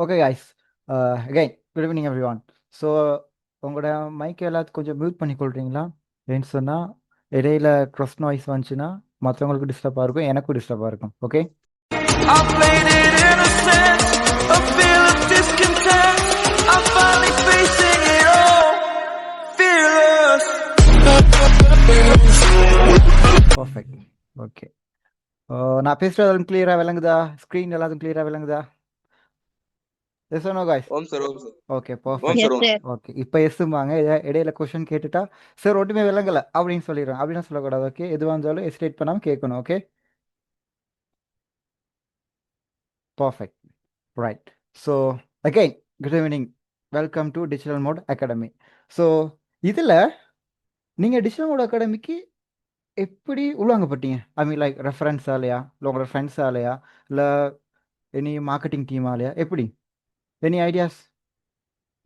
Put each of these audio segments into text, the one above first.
Okay guys. Again, good evening everyone. So உங்களோட mic எல்லாத்துக்கும் கொஞ்சம் மியூட் பண்ணி கொள்றீங்களா? ஏன்னு சொன்னால் இடையில க்ரொஸ் நாய்ஸ் வந்துச்சுன்னா மற்றவங்களுக்கு டிஸ்டர்பாக இருக்கும், எனக்கும் டிஸ்டர்பாக இருக்கும். Okay, I played it innocent, a feel of discontent. I'm finally facing it all, fearless. Perfect. Okay, நான் பேசுகிறது கிளியராக விளங்குதா? ஸ்க்ரீன் எல்லாத்துக்கும் கிளியராக விளங்குதா? Yes no guys? ஓம் சார் ஓம் சார் ஓகே, ஓம் பர்ஃபெக்ட். சார் ஓம் ஓகே, இப்போ எஸ்ஸுமாங்க. இடையில கொஷின் கேட்டுட்டா சார் ஒன்றுமே விளங்கலை அப்படின்னு சொல்லிடுறேன். அப்படின்னு சொல்லக்கூடாது. ஓகே, எதுவாக இருந்தாலும் எஸ்டேட் பண்ணாமல் கேட்கணும். Okay, perfect. Right. So again good evening, welcome to digital mode academy. So இதில் நீங்கள் டிஜிட்டல் மோட் அகாடமிக்கு எப்படி உள்வாங்கப்பட்டீங்க? ஐ மீன் லைக் ரெஃபரன்ஸாலையா, இல்லை உங்களோட ஃப்ரெண்ட்ஸாலையா, இல்லை எனி மார்க்கெட்டிங் டீமாலையா, எப்படி? Any ideas?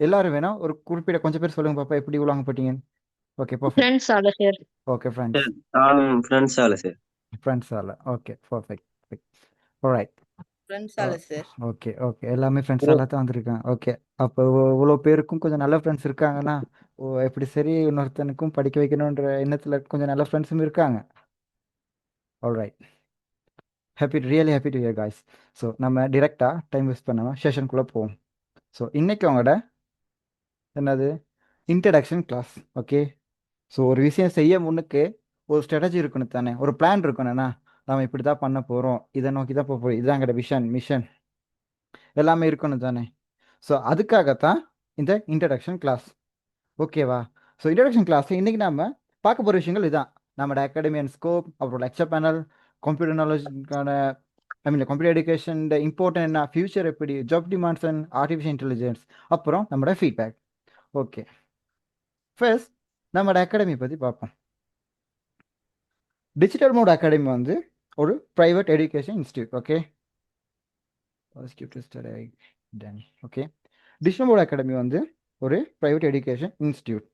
எல்லாரும் வேணா ஒரு குறிப்பிட்ட கொஞ்சம் பேர் சொல்லுங்க பாப்பா, எப்படி உள்வாங்கப்பட்டீங்க? Okay, perfect. ஃப்ரெண்ட்ஸ் ஆல சார். Okay, friends. நானும் ஃப்ரெண்ட்ஸால சார். ஃப்ரெண்ட்ஸால. Okay, perfect. ஆல்ரைட். ஃப்ரெண்ட்ஸால சார். ஓகே ஓகே, எல்லாமே ஃப்ரெண்ட்ஸால தான் வந்திருக்காங்க. ஓகே, அப்போ இவ்வளோ பேருக்கும் கொஞ்சம் நல்ல ஃப்ரெண்ட்ஸ் இருக்காங்கன்னா, எப்படி சரி இன்னொருத்தனுக்கும் படிக்க வைக்கணுன்ற எண்ணத்தில் கொஞ்சம் நல்ல ஃப்ரெண்ட்ஸும் இருக்காங்க. Alright, really happy to hear guys. So நம்ம டிரெக்டாக டைம் வேஸ்ட் பண்ணாமல் செஷனுக்குள்ளே போவோம். ஸோ இன்னைக்கு அவங்களோட என்னது இன்ட்ரடக்ஷன் கிளாஸ். ஓகே, ஸோ ஒரு விஷயம் செய்ய முன்னுக்கு ஒரு ஸ்ட்ராட்டஜி இருக்கணும் தானே, ஒரு பிளான் இருக்கணும்னா நம்ம இப்படி தான் பண்ண போகிறோம், இதை நோக்கி தான் போக போகிறோம், இதுதான் எங்களோட மிஷன் எல்லாமே இருக்கணும் தானே. ஸோ அதுக்காகத்தான் இந்த இன்ட்ரடக்ஷன் கிளாஸ். ஓகேவா? ஸோ இன்ட்ரடக்ஷன் கிளாஸில் இன்றைக்கி நம்ம பார்க்க போகிற விஷயங்கள் இதுதான். நம்மளோட அகாடமி அண்ட் ஸ்கோப், அப்புறம் லெக்சர் பேனல், கம்ப்யூட்டர் நாலேஜுக்கான கம்ப்யூட்டர் எஜுகேஷன் இம்பார்ட்டன் என்ன, ஃபியூச்சர் எப்படி, job demands and artificial intelligence, அப்புறம் நம்மளோட ஃபீட்பேக். ஓகே, ஃபர்ஸ்ட் நம்மளோட அகாடமி பற்றி பார்ப்போம். டிஜிட்டல் மோட் அகாடமி வந்து ஒரு private education institute. Okay, okay, digital mode academy வந்து ஒரு ப்ரைவேட் எஜுகேஷன் இன்ஸ்டியூட்.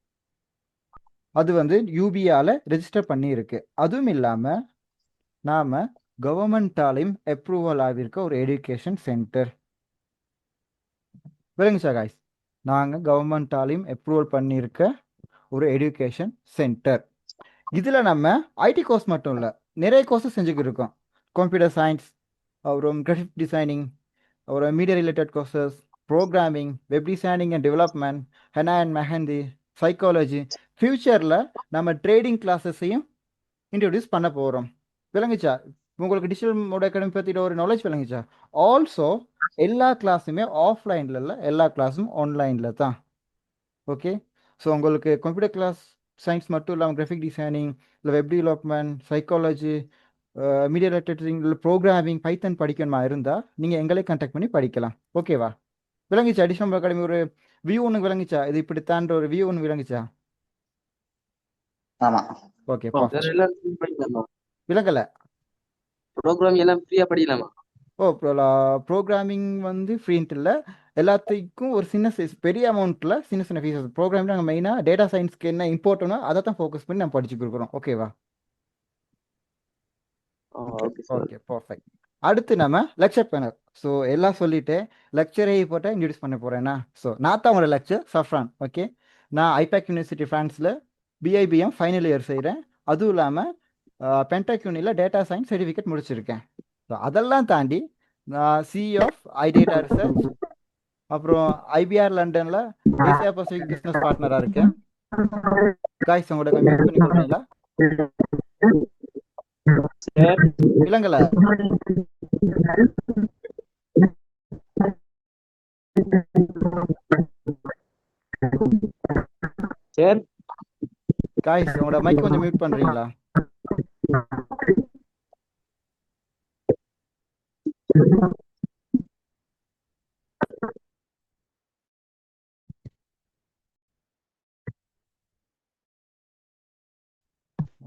அது வந்து யூபிஆல ரெஜிஸ்டர் பண்ணி இருக்கு. அதுவும் இல்லாமல் நாம் கவர்மெண்டாலையும் அப்ரூவல் ஆகியிருக்க ஒரு எஜுகேஷன் சென்டர். விளங்குச்சா காய்ஸ்? நாங்கள் கவர்மெண்டாலையும் அப்ரூவல் பண்ணியிருக்க ஒரு எஜுகேஷன் சென்டர். இதில் நம்ம ஐடி கோர்ஸ் மட்டும் இல்லை, நிறைய கோர்ஸஸ் செஞ்சுக்கிட்டு இருக்கோம். கம்ப்யூட்டர் சயின்ஸ், அப்புறம் கிராஃபிக் டிசைனிங், அப்புறம் media related courses, programming, web designing and development, henna and mehndi, psychology. ஃப்யூச்சரில் நம்ம ட்ரேடிங் கிளாஸஸையும் இன்ட்ரடியூஸ் பண்ண போகிறோம். விளங்குச்சா? உங்களுக்கு டிஜிட்டல் மோட் அகாடமி பற்றின ஒரு நாலேஜ் விளங்குச்சா? ஆல்சோ எல்லா கிளாஸுமே ஆஃப்லைனில் இல்லை, எல்லா கிளாஸும் ஆன்லைனில் தான். ஓகே, ஸோ உங்களுக்கு கம்ப்யூட்டர் கிளாஸ் சயின்ஸ் மட்டும் இல்லாமல் கிராஃபிக் டிசைனிங், இல்லை web development, psychology, media related, இல்லை ப்ரோக்ராமிங், பைத்தன் படிக்கணுமா இருந்தால் நீங்கள் எங்களே கான்டாக்ட் பண்ணி படிக்கலாம். ஓகேவா? விளங்குச்சா? டிஜிட்டல் அகாடமி ஒரு வியூ ஒன்று விளங்குச்சா? இது இப்படி தாண்ட ஒரு வியூ ஒன்று விளங்குச்சா? ஆமா. ஓகே, விளங்கலை? ப்ரோக்ராம் எல்லாம் ஃப்ரீயா படிக்கலாமா? ப்ரோக்ராமிங் வந்து ஃப்ரீன்ட்டு இல்லை, எல்லாத்துக்கும் ஒரு சின்ன பெரிய அமௌண்ட்டில் சின்ன சின்ன ஃபீஸஸ். ப்ரோக்ராமிங் நாங்கள் மெயினாக டேட்டா சயின்ஸ்க்கு என்ன இம்பார்ட்டனோ அதை தான் ஃபோக்கஸ் பண்ணி நம்ம படிச்சு கொடுக்குறோம். ஓகேவா? Okay, perfect. அடுத்து நம்ம லெக்சர் பேனல். ஸோ எல்லாம் சொல்லிட்டு லெக்சரே போட்டால் இன்ட்ரடியூஸ் பண்ண போகிறேன்னா, ஸோ நான் தான் உங்களோட லெக்சர் சஃப்ரான். ஓகே, நான் ஐபேக் யூனிவர்சிட்டி ஃப்ரான்ஸில் பிஐபிஎம் ஃபைனல் இயர் செய்கிறேன். அதுவும் இல்லாமல் பென்டெக் யூனியில் டேட்டா சயின்ஸ் சர்டிஃபிகேட் முடிச்சிருக்கேன். ஸோ அதெல்லாம் தாண்டி நான் சிஇ ஆஃப் ஐடேட்டா ரிசர்ச், அப்புறம் ஐபிஆர் லண்டனில் ஏசியா பசிபிக் பிஸ்னஸ் பார்ட்னராக இருக்கேன். காய்ஸ் உங்களோட கம்யூனிட் பண்ணி கொடுக்குறீங்களா? விலங்கல சார், காய்ஸ் உங்களோட மைக் கொஞ்சம் மியூட் பண்றீங்களா?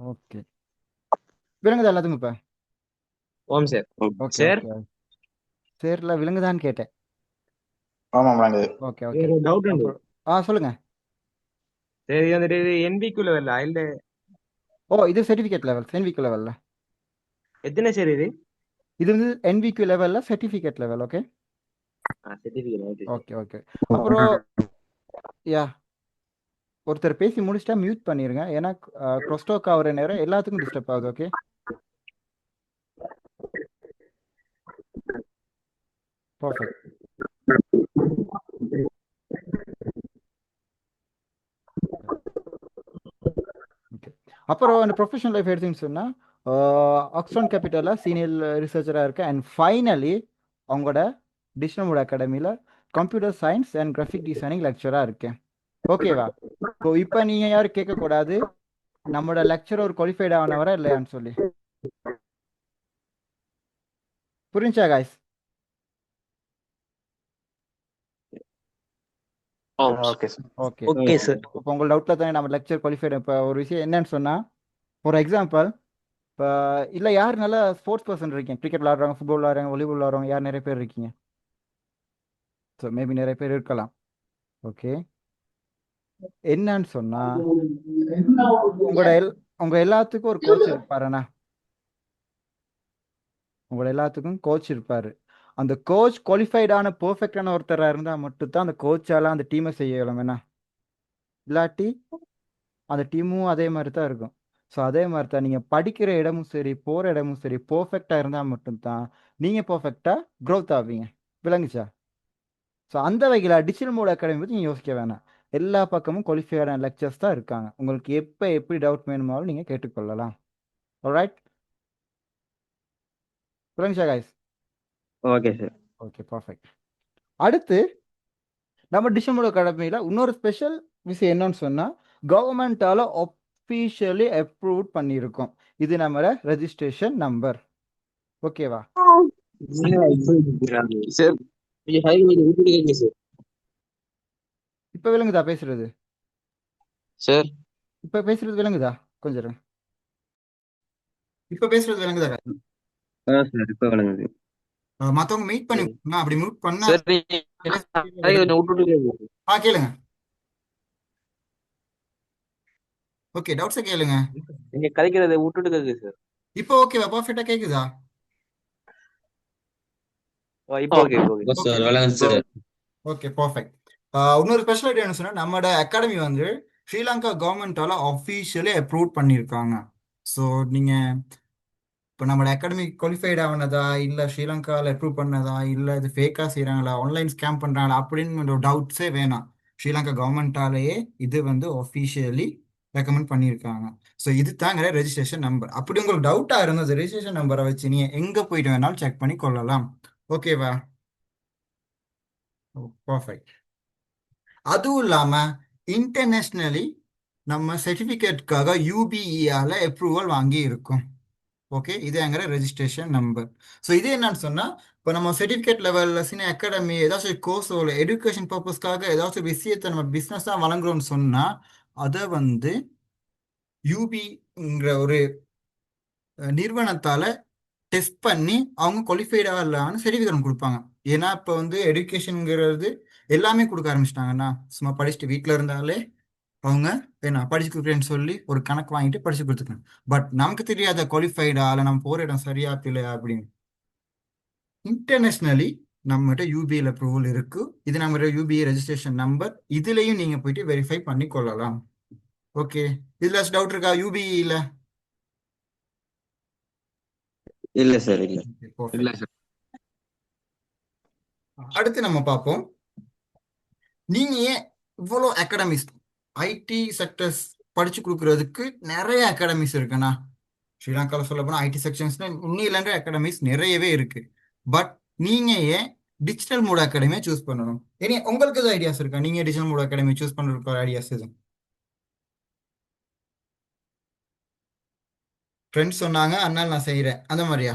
ஓகே, விலங்குதா எல்லாத்துக்கும் இப்ப? ஓம் சார். ஓகே சார், சேர்ல விலங்குதான்னு கேட்டேன். ஆமா விளங்குது. ஓகே ஓகே, டவுட் உண்டு. சொல்லுங்க. சரி, வந்துட்டு இது NVQ லெவல்ல இல்ல? இது சர்டிஃபிகேட் லெவல், NVQ லெவல்ல. எத்தனை சார் இது? இது வந்து NVQ லெவல்ல certificate level. Okay, certificate okay sir. Okay okay. அப்புறம் யா ஒருத்தர் பேசி முடிச்சிட்டா மியூட் பண்ணிருங்க, ஏன்னா க்ரோஸ்டாக் ஆகிற நேரம் எல்லாத்துக்கும் டிஸ்டர்ப் ஆகுது. Okay, perfect. ஓகே. அப்புறம் அந்த ப்ரொஃபஷனல் லைஃப் எடுத்துன்னு சொன்னால் ஆக்ஸ்ஃபோர்ட் கேபிட்டலில் சீனியர் ரிசர்ச்சராக இருக்கேன். அண்ட் ஃபைனலி அவங்களோட டிஷ்னமோட அகாடமியில் computer science and graphic designing லெக்சராக இருக்கேன். ஓகேவா? ஸோ இப்போ நீங்கள் யாரும் கேட்கக்கூடாது நம்மளோட லெக்சர் ஒரு குவாலிஃபைட் ஆனவரா இல்லையான்னு சொல்லி. புரிஞ்சா guys? Okay sir. Okay okay sir. இப்போ உங்கள் டவுட்டில் தானே நம்ம லெக்சர் குவாலிஃபைடு. இப்போ ஒரு விஷயம் என்னன்னு சொன்னால், ஃபார் எக்ஸாம்பிள் இப்போ இல்லை யார் நல்ல ஸ்போர்ட்ஸ் பர்சன் இருக்கீங்க, கிரிக்கெட் விளாட்றவங்க, ஃபுட்பால் விளாட்றவங்க, வாலிபால் விளாட்றவங்க, யார் நிறைய பேர் இருக்கீங்க? ஸோ மேபி நிறைய பேர் இருக்கலாம். ஓகே, என்னன்னு சொன்னால் உங்கள் எல்லாத்துக்கும் ஒரு கோச் இருப்பாருண்ணா. உங்களோட எல்லாத்துக்கும் கோச் இருப்பார். அந்த கோச் குவாலிஃபைடான பர்ஃபெக்டான ஒருத்தராக இருந்தால் மட்டும்தான் அந்த கோச்சால் அந்த டீமை செய்ய இயலும். இல்லாட்டி அந்த டீமும் அதே மாதிரி தான் இருக்கும். ஸோ அதே மாதிரி தான் நீங்கள் படிக்கிற இடமும் சரி, போகிற இடமும் சரி, பர்ஃபெக்டாக இருந்தால் மட்டும்தான் நீங்கள் பர்ஃபெக்டாக க்ரோத் ஆவீங்க. விளங்குச்சா? ஸோ அந்த வகையில் டிஜிட்டல் மோட் அகாடமி பற்றி நீங்கள் யோசிக்க வேணாம். எல்லா பக்கமும் குவாலிஃபைடான லெக்சர்ஸ் தான் இருக்காங்க. உங்களுக்கு எப்போ எப்படி டவுட் வேணுமாலும் நீங்கள் கேட்டுக்கொள்ளலாம். ஆல்ரைட், விளங்குச்சா guys? Okay sir. Okay, perfect. அடுத்து நம்ம டிஜிட்டல் மோட் அகாடமியில் இன்னொரு ஸ்பெஷல் விஷயம் என்னன்னு சொன்னால், கவர்மெண்ட்டால் ஒஃபிஷியலி அப்ரூவ் பண்ணியிருக்கோம். இது நம்மளோட ரெஜிஸ்ட்ரேஷன் நம்பர். ஓகேவா? சார் இப்போ விளங்குதா பேசுறது? சார் இப்போ பேசுறது விளங்குதா? கொஞ்சம் இருங்க. இப்போ பேசுறது விளங்குதா? சார் இப்போ விளங்குது. மற்றவங்க மீட் பண்ணி அப்படி மியூட் பண்ணா சார் விட்டுட்டு கேளுங்க. ஓகே, டவுட்ஸை கேளுங்க. நீங்க கதைக்கிறத விட்டுட்டு கேக்குது சார். இப்போ ஓகேவா? பர்ஃபெக்டா கேக்குதா? இப்போ ஓகே ஓகே, பர்ஃபெக்ட். இன்னொரு ஸ்பெஷாலிட்டி என்ன சொன்னா, நம்மளோட அகாடமி வந்து ஸ்ரீலங்கா கவர்மெண்டால அஃபீஷியலி அப்ரூவ் பண்ணியிருக்காங்க. ஸோ நீங்க இப்போ நம்மளோட அகாடமி குவாலிஃபைட் ஆனதா, இல்லை ஸ்ரீலங்காவில் அப்ரூவ் பண்ணதா, இல்லை இது ஃபேக்காக செய்கிறாங்களா, ஆன்லைன் ஸ்கேம் பண்ணுறாங்களா அப்படின்னு ஒரு டவுட்ஸே வேணாம். ஸ்ரீலங்கா கவர்மெண்டாலேயே இது வந்து ஒஃபிஷியலி ரெக்கமெண்ட் பண்ணியிருக்காங்க. ஸோ இது தாங்கிற ரெஜிஸ்ட்ரேஷன் நம்பர். அப்படி உங்களுக்கு டவுட்டாக இருந்தது ரெஜிஸ்ட்ரேஷன் நம்பரை வச்சு நீங்கள் எங்கே போயிட்டு வேணாலும் செக் பண்ணி கொள்ளலாம். ஓகேவா? பர்ஃபெக்ட். அதுவும் இல்லாமல் இன்டர்நேஷ்னலி நம்ம சர்டிஃபிகேட்காக யூபிஇஆல அப்ரூவல் வாங்கி இருக்கோம். ஓகே, இது எங்கிற ரெஜிஸ்ட்ரேஷன் நம்பர். ஸோ இது என்னன்னு சொன்னால், இப்போ நம்ம சர்டிஃபிகேட் லெவலில் சின்ன அகாடமி ஏதாச்சும் கோர்ஸோ இல்லை எடுகேஷன் பர்பஸ்க்காக ஏதாச்சும் விஷயத்தை நம்ம பிஸ்னஸாக வழங்குறோம்னு சொன்னால், அதை வந்து யூபிங்கிற ஒரு நிறுவனத்தால் டெஸ்ட் பண்ணி அவங்க குவாலிஃபைடாக இல்லான்னு சர்டிஃபிகேட் கொடுப்பாங்க. ஏன்னா இப்போ வந்து எடுகேஷனுங்கிறது எல்லாமே கொடுக்க ஆரம்பிச்சிட்டாங்கன்னா, சும்மா படிச்சுட்டு வீட்டில் இருந்தாலே அவங்க என்ன படிச்சு கொடுக்குறேன்னு சொல்லி ஒரு கணக்கு வாங்கிட்டு படிச்சு கொடுத்துக்கணும். பட் நமக்கு தெரியாத குவாலிஃபைடா இல்லை நம்ம போகிற இடம் சரியா இல்லையா அப்படின்னு இன்டர்நேஷ்னலி நம்மகிட்ட யூபிஐல அப்ரூவல் இருக்கு. இது நம்ம யூபிஐ ரெஜிஸ்ட்ரேஷன் நம்பர். இதுலயும் நீங்க போயிட்டு வெரிஃபை பண்ணி கொள்ளலாம். ஓகே, இதுல டவுட் இருக்கா யூபிஇல? இல்ல சார் இல்ல. இல்ல சார். அடுத்து நம்ம பார்ப்போம், நீங்க ஏன் இவ்வளோ அகாடமிஸ் ஐடி செக்டர்ஸ் படிச்சு கொடுக்கறதுக்கு நிறைய அகாடமிஸ் இருக்குண்ணா. ஸ்ரீலங்காவில் சொல்ல போனால் ஐடி செக்ஷன்ஸ்ல இன்னிலன்ற அகாடமிஸ் நிறையவே இருக்கு. பட் நீங்க ஏன் டிஜிட்டல் மோட் அகாடமியை சூஸ் பண்ணணும்? இனி உங்களுக்கு எதுவும் ஐடியாஸ் இருக்கா? நீங்க டிஜிட்டல் மோட் அகாடமி சூஸ் பண்ணுற ஐடியாஸ் எதுவும்? ஃப்ரெண்ட்ஸ் சொன்னாங்க அதனால நான் செய்யறேன் அந்த மாதிரியா?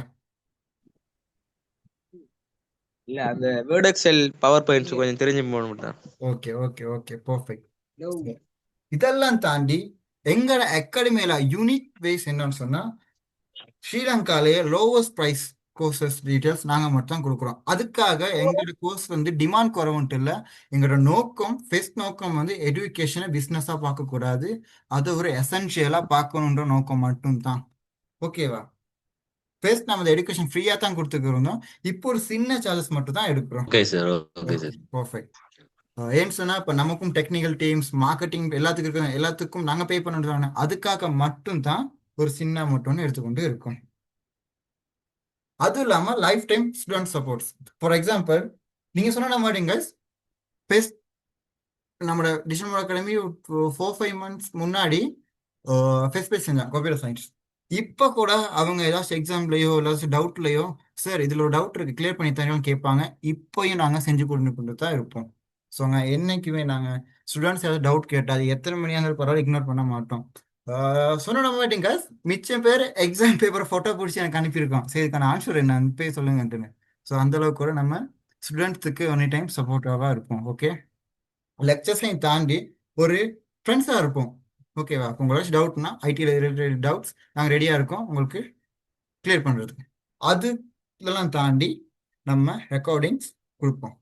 இல்ல அந்த வேர்ட் எக்ஸல் பவர் பாயிண்ட்ஸ் கொஞ்சம் தெரிஞ்சு போகணும். Okay okay okay, perfect. இதெல்லாம் தாண்டி எங்களோட அகாடமியில யூனிக் வேஸ் என்னன்னு சொன்னா, ஸ்ரீலங்காலேயே லோவஸ்ட் ப்ரைஸ் கோர்சஸ் டீட்டெயில்ஸ் நாங்கள் மட்டும் தான் கொடுக்குறோம். அதுக்காக எங்களோட கோர்ஸ் வந்து டிமாண்ட் குறவுன்ட்டு இல்லை. எங்களோட நோக்கம், ஃபர்ஸ்ட் நோக்கம் வந்து எஜுகேஷனை பிஸ்னஸாக பார்க்கக்கூடாது, அதை ஒரு எசென்ஷியலாக பார்க்கணுன்ற நோக்கம் மட்டும்தான். ஓகேவா? ஃபர்ஸ்ட் நம்ம எடுகேஷன் ஃப்ரீயா தான் கொடுத்துருந்தோம். இப்போ ஒரு சின்ன சார்ஜஸ் மட்டும் தான் எடுக்கிறோம். Okay sir. Okay okay, sir. Perfect. ஏன்னு சொன்னா இப்போ நமக்கும் டெக்னிக்கல் டீம்ஸ் மார்க்கெட்டிங் எல்லாத்துக்கும் நாங்க பே பண்ணுறோம். அதுக்காக மட்டும் தான் ஒரு சின்ன அமௌண்ட் ஒன்று எடுத்துக்கொண்டு இருக்கும். அதுவும் இல்லாம life time student supports. For example நீங்க சொன்ன மாதிரிங்க பெஸ்ட் நம்ம டிஜிட்டல் அகாடமி 4-5 months முன்னாடி ஃபெஸ்ட் பேஸ் செஞ்சாங்க கம்ப்யூட்டர் சயின்ஸ். இப்போ கூட அவங்க ஏதாச்சும் எக்ஸாம்லையோ ஏதாச்சும் டவுட்லையோ சார் இதில் ஒரு டவுட் இருக்கு கிளியர் பண்ணி தரீங்கன்னு கேட்பாங்க. இப்போயும் நாங்கள் செஞ்சு கொண்டு தான் இருப்போம். ஸோ என்னைக்குமே நாங்கள் ஸ்டூடெண்ட்ஸ் ஏதாவது டவுட் கேட்டால் அது எத்தனை மணியாக இருந்தாலும் பரவாயில்ல இக்னோர் பண்ண மாட்டோம். சொன்ன மாட்டீங்க மிச்சம் பேர் எக்ஸாம் பேப்பரை ஃபோட்டோ பிடிச்சி எனக்கு அனுப்பியிருக்கோம். சரி இதுக்கான ஆன்சர் என்ன போய் சொல்லுங்கன்ட்டுன்னு. ஸோ அந்தளவுக்கு கூட நம்ம ஸ்டூடெண்ட்ஸுக்கு எனி டைம் சப்போர்ட்டிவாக இருப்போம். ஓகே, லெக்சர்ஸையும் தாண்டி ஒரு ஃப்ரெண்ட்ஸாக இருப்போம். ஓகேவா? உங்களுக்கு டவுட்னா ஐடி ரிலேட்டட் டவுட்ஸ் நாங்கள் ரெடியாக இருக்கோம் உங்களுக்கு கிளியர் பண்ணுறதுக்கு. அது இதெல்லாம் தாண்டி நம்ம ரெக்கார்டிங்ஸ் கொடுப்போம்.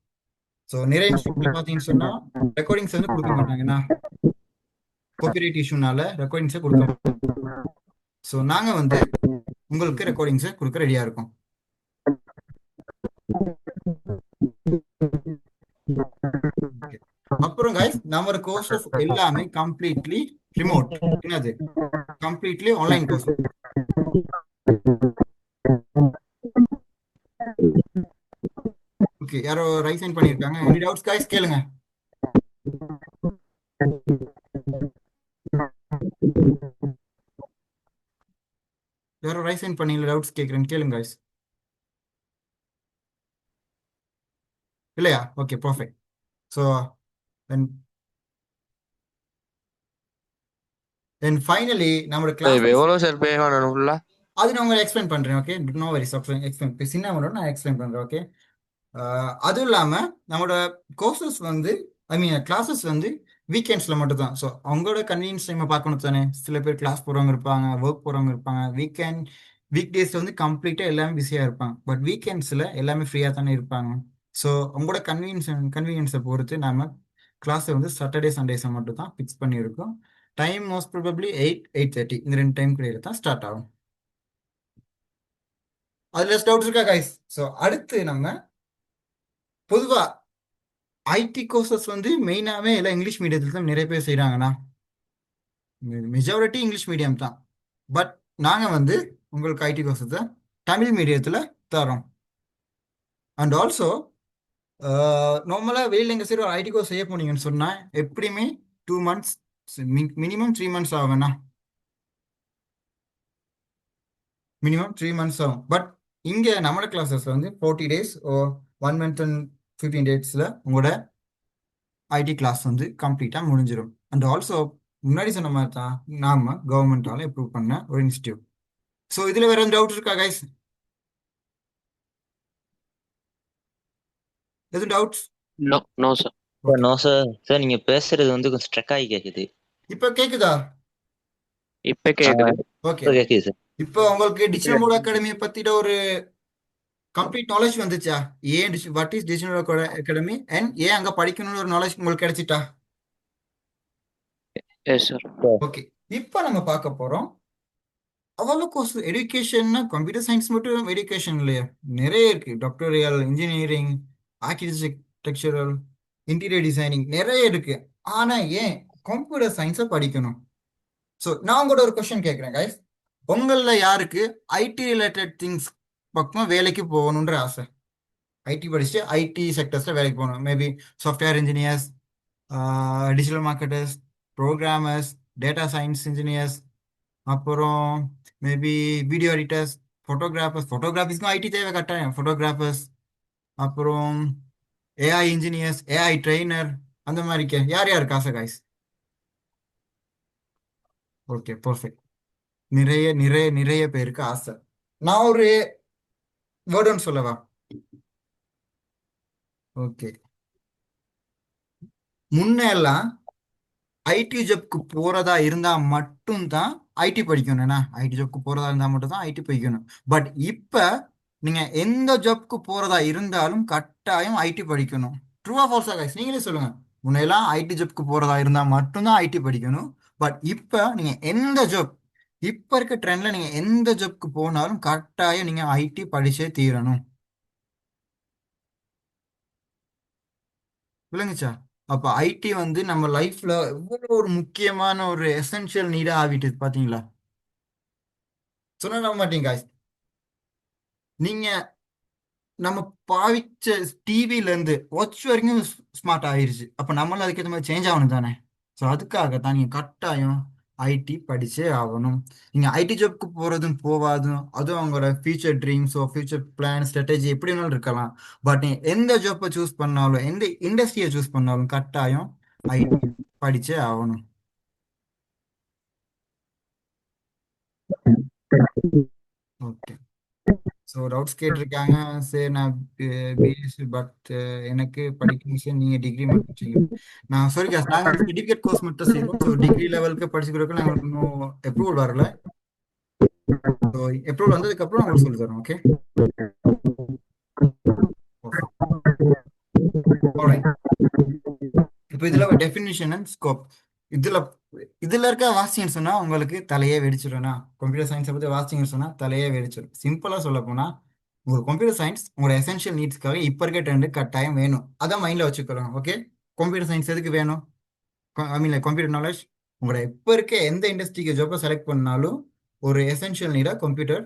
ஸோ நிறைய இன்ஸ்டியூட்ல பார்த்தீங்கன்னு சொன்னால் ரெக்கார்டிங்ஸ் வந்து கொடுக்க மாட்டாங்கன்னா காப்பிரைட் இஷ்யூனால ரெக்கார்டிங்ஸை கொடுக்க மாட்டோம். ஸோ நாங்கள் வந்து உங்களுக்கு ரெக்கார்டிங்ஸை கொடுக்க ரெடியாக இருக்கோம். அப்புறம் guys நம்ம கோர்சஸ் எல்லாமே கம்ப்ளீட்லி ரிமோட். என்னது? Completely online course. ஓகே, யாரோ ரைட் சைன் பண்ணியிருக்காங்க. எனி டவுட்ஸ் guys கேளுங்க. யாரோ ரைட் சைன் பண்ணீங்களா? டவுட்ஸ் கேட்குறேன்னு கேளுங்க guys. இல்லையா? Okay, perfect. So then finally நம்மளோட கிளாஸ் எவ்வளோ சார் பே பண்ணணும் ஃபுல்லா? அது நான் உங்களுக்கு எக்ஸ்பிளைன் பண்ணுறேன். Okay, no worries. எக்ஸ்பிளைன் சின்ன அமௌண்ட் நான் எக்ஸ்பிளைன் பண்ணுறேன். ஓகே, அதுவும் இல்லாமல் நம்மளோட கோர்சஸ் வந்து கிளாஸஸ் வந்து வீக்கெண்ட்ஸில் மட்டும் தான். ஸோ அவங்களோட கன்வீனியன்ஸ் டைமை பார்க்கணும் தானே. சில பேர் கிளாஸ் போகிறவங்க இருப்பாங்க, ஒர்க் போகிறவங்க இருப்பாங்க. வீக் டேஸில் வந்து கம்ப்ளீட்டாக எல்லாமே பிஸியாக இருப்பாங்க. பட் வீக்கெண்ட்ஸில் எல்லாமே ஃப்ரீயாக தானே இருப்பாங்க. ஸோ உங்களோட கன்வீனியன்ஸை பொறுத்து நம்ம கிளாஸை வந்து சாட்டர்டே சண்டேஸை மட்டும் தான் ஃபிக்ஸ் பண்ணியிருக்கோம். டைம் மோஸ்ட் ப்ராபப்ளி 8-8:30 இந்த 2 டைம் கிடையாது தான் ஸ்டார்ட் ஆகும். அதில் டவுட்ஸ் இருக்கா கைஸ்? ஸோ அடுத்து நம்ம பொதுவாக ஐடி கோர்சஸ் வந்து மெயினாகவே எல்லாம் இங்கிலீஷ் மீடியத்தில் தான் நிறைய பேர் செய்கிறாங்கண்ணா. மெஜாரிட்டி இங்கிலீஷ் மீடியம் தான். பட் நாங்கள் வந்து உங்களுக்கு ஐடி கோர்சஸை தமிழ் மீடியத்தில் தரோம். அண்ட் ஆல்சோ நார்மலாக வெளியில் எங்கள் சைடு ஒரு ஐடி கோர்ஸ் செய்ய போனீங்கன்னு சொன்னால் எப்படியுமே 2 months மினிமம் 3 months ஆகுங்கண்ணா. மினிமம் 3 months ஆகும். பட் இங்கே நம்மளோட கிளாஸஸ் வந்து 40 days ஓ 1 month and 15 daysல உங்களோட ஐடி கிளாஸ் வந்து கம்ப்ளீட்டாக முடிஞ்சிடும். அண்ட் ஆல்சோ முன்னாடி சொன்ன மாதிரி தான் நாம கவர்மெண்டால அப்ரூவ் பண்ண ஒரு இன்ஸ்டியூட். ஸோ இதில் வேற டவுட் இருக்கா கைஸ்? எதுவும் doubts? No no sir. No sir. Sir நீங்க பேசுறது வந்து கொஞ்சம் ஸ்ட்ரக் ஆகி கேக்குது. இப்போ கேக்குதா? இப்ப கேக்குது. ஓகே, இப்ப கேக்குது சார். இப்போ உங்களுக்கு டிஜிட்டல் மோட் அகாடமியை பத்தின ஒரு கம்ப்ளீட் நாலேஜ் வந்துச்சா? ஏன் what is digital academy and ஏன் அங்க படிக்கணும்னு ஒரு நாலேஜ் உங்களுக்கு கிடைச்சிட்டா? S sir. ஓகே, இப்போ நம்ம பார்க்க போறோம் அவ்வளோ கோர்ஸ். எஜுகேஷன்னா கம்ப்யூட்டர் சயின்ஸ் மட்டும் எஜுகேஷன் இல்லையா, நிறைய இருக்கு. டாக்டரியல், இன்ஜினியரிங், ஆர்கிடெக்சரல், இன்டீரியர் டிசைனிங் நிறைய இருக்கு. ஆனா ஏன் கம்ப்யூட்டர் சயின்ஸை படிக்கணும்? ஸோ நான் உங்களோட ஒரு கொஸ்டின் கேட்குறேன் கைஸ். உங்களில் யாருக்கு ஐடி ரிலேட்டட் திங்ஸ் பக்கம் வேலைக்கு போகணுன்ற ஆசை? ஐடி படிச்சுட்டு ஐடி செக்டர்ஸில் வேலைக்கு போகணும். Maybe software engineers, digital marketers, programmers, data science engineers, அப்புறம் மேபி வீடியோ எடிட்டர்ஸ், ஃபோட்டோகிராஃபிஸ்க்கும் ஐடி தேவை கட்டாயம். ஃபோட்டோகிராஃபர்ஸ், அப்புறம் ஏஐ இன்ஜினியர்ஸ், ஏஐ ட்ரெயினர், அந்த மாதிரிக்கு யார் யாருக்கு ஆசை கைஸ்? Okay, perfect. நிறைய நிறைய நிறைய பேருக்கு ஆசை. நான் ஒரு வேர்டு ஒன்று சொல்லவா? ஓகே, முன்னெல்லாம் ஐடி ஜாப்க்கு போறதா இருந்தா மட்டும்தான் ஐடி படிக்கணும்னா, ஐடி ஜாப்க்கு போறதா இருந்தா மட்டும் தான் ஐடி படிக்கணும். பட் இப்ப நீங்க எந்த ஜாப்க்கு போறதா இருந்தாலும் கட்டாயம் ஐடி படிக்கணும். ட்ரூவா ஃபால்ஸா கைஸ்? நீங்களே சொல்லுங்க. முன்னெல்லாம் ஐடி ஜாப்க்கு போறதா இருந்தா மட்டும்தான் ஐடி படிக்கணும். பட் இப்ப நீங்க எந்த ஜாப் இப்ப இருக்க ட்ரெண்ட்ல நீங்க எந்த ஜாப்க்கு போனாலும் கட்டாயம் நீங்க ஐடி படிச்சே தீரணும். விளங்குச்சா? அப்ப ஐடி வந்து நம்ம லைஃப்ல எவ்வளவு ஒரு முக்கியமான ஒரு எசென்ஷியல் நீடா ஆகிட்டு பாத்தீங்களா? சொன்னா நம்ப மாட்டீங்க guys. நீங்க நம்ம பாவிச்ச டிவில இருந்து வாட்ச் வரைக்கும் ஸ்மார்ட் ஆயிருச்சு. அப்ப நம்மளும் அதுக்கேற்ற மாதிரி சேஞ்ச் ஆகணும் தானே? ஸோ அதுக்காக தான் நீங்க கட்டாயம் ஐடி படிச்சே ஆகணும். நீங்க ஐடி ஜாப்க்கு போறதும் போவாதும் அதுவும் அவங்களோட ஃபியூச்சர் ட்ரீம்ஸோ ஃபியூச்சர் பிளான் ஸ்ட்ராட்டஜி எப்படி வேணாலும் இருக்கலாம். பட் நீங்க எந்த ஜாப்பை சூஸ் பண்ணாலும் எந்த இண்டஸ்ட்ரியை சூஸ் பண்ணாலும் கட்டாயம் ஐடி படிச்சே ஆகணும். ஓகே. ஸோ டவுட்ஸ் கேட்டிருக்காங்க. சரி, நான் பிஎஸ்சி பட் எனக்கு படிக்கும் விஷயம் நீங்கள் டிகிரி மட்டும் செய்யும். நான் சாரி கேஸ், நாங்கள் வந்து சர்டிஃபிகேட் கோர்ஸ் மட்டும் செய்வோம். ஸோ டிகிரி லெவலுக்கு படிச்சு கொடுக்க நாங்களுக்கு இன்னும் அப்ரூவல் வரல. ஸோ அப்ரூவல் வந்ததுக்கப்புறம் உங்களுக்கு சொல்லி தரோம். ஓகே. இப்போ இதில் டெஃபினிஷன் அண்ட் ஸ்கோப் இதில் இதில் இருக்க வாசிங்கன்னு சொன்னால் உங்களுக்கு தலையே வெடிச்சிடும்னா, கம்ப்யூட்டர் சயின்ஸை பற்றி வாசிங்கன்னு சொன்னால் தலையே வெடிச்சிடும். சிம்பிளாக சொல்ல போனால் உங்களுக்கு கம்ப்யூட்டர் சயின்ஸ் உங்களோட எசென்ஷியல் நீட்ஸ்க்காக இப்போ இருக்க ட்ரெண்டு கட்டாயம் வேணும். அதான் மைண்டில் வச்சுக்கிறோம். ஓகே. கம்ப்யூட்டர் சயின்ஸ் எதுக்கு வேணும்? ஐ மீன் லைக் கம்ப்யூட்டர் நாலேஜ் உங்களோட இப்போ இருக்க எந்த இண்டஸ்ட்ரிக்கு ஜாப்பை செலக்ட் பண்ணாலும் ஒரு எசென்ஷியல் நீடாக கம்ப்யூட்டர்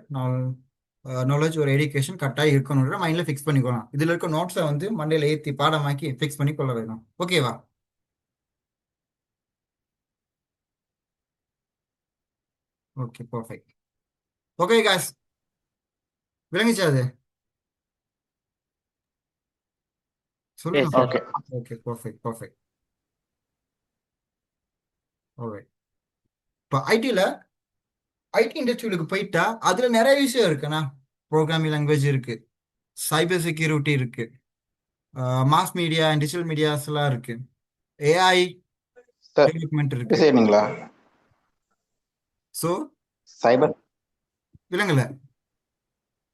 நாலேஜ் ஒரு எஜுகேஷன் கட்டாயம் இருக்கணுன்ற மைண்டில் ஃபிக்ஸ் பண்ணிக்கலாம். இதில் இருக்க நோட்ஸை வந்து மண்டையில் ஏற்றி பாடமாக்கி ஃபிக்ஸ் பண்ணி கொள்ள வேணும். ஓகேவா? Okay, perfect. ஓகே காஸ், விளங்குச்சா அது? சொல்லுங்க. Yes, sir. Okay. Okay, perfect perfect. Okay. இப்போ ஐடி இண்டஸ்ட்ரியிலுக்கு போயிட்டா அதுல நிறைய விஷயம் இருக்குண்ணா. ப்ரோக்ராமிங் லாங்குவேஜ் இருக்கு, சைபர் செக்யூரிட்டி இருக்கு, mass media and digital medias எல்லாம் இருக்கு, ஏஐ சார் டெவலப்மெண்ட் இது இருக்கு. செய்யறீங்களா? ஸோ சைபர் விலங்குல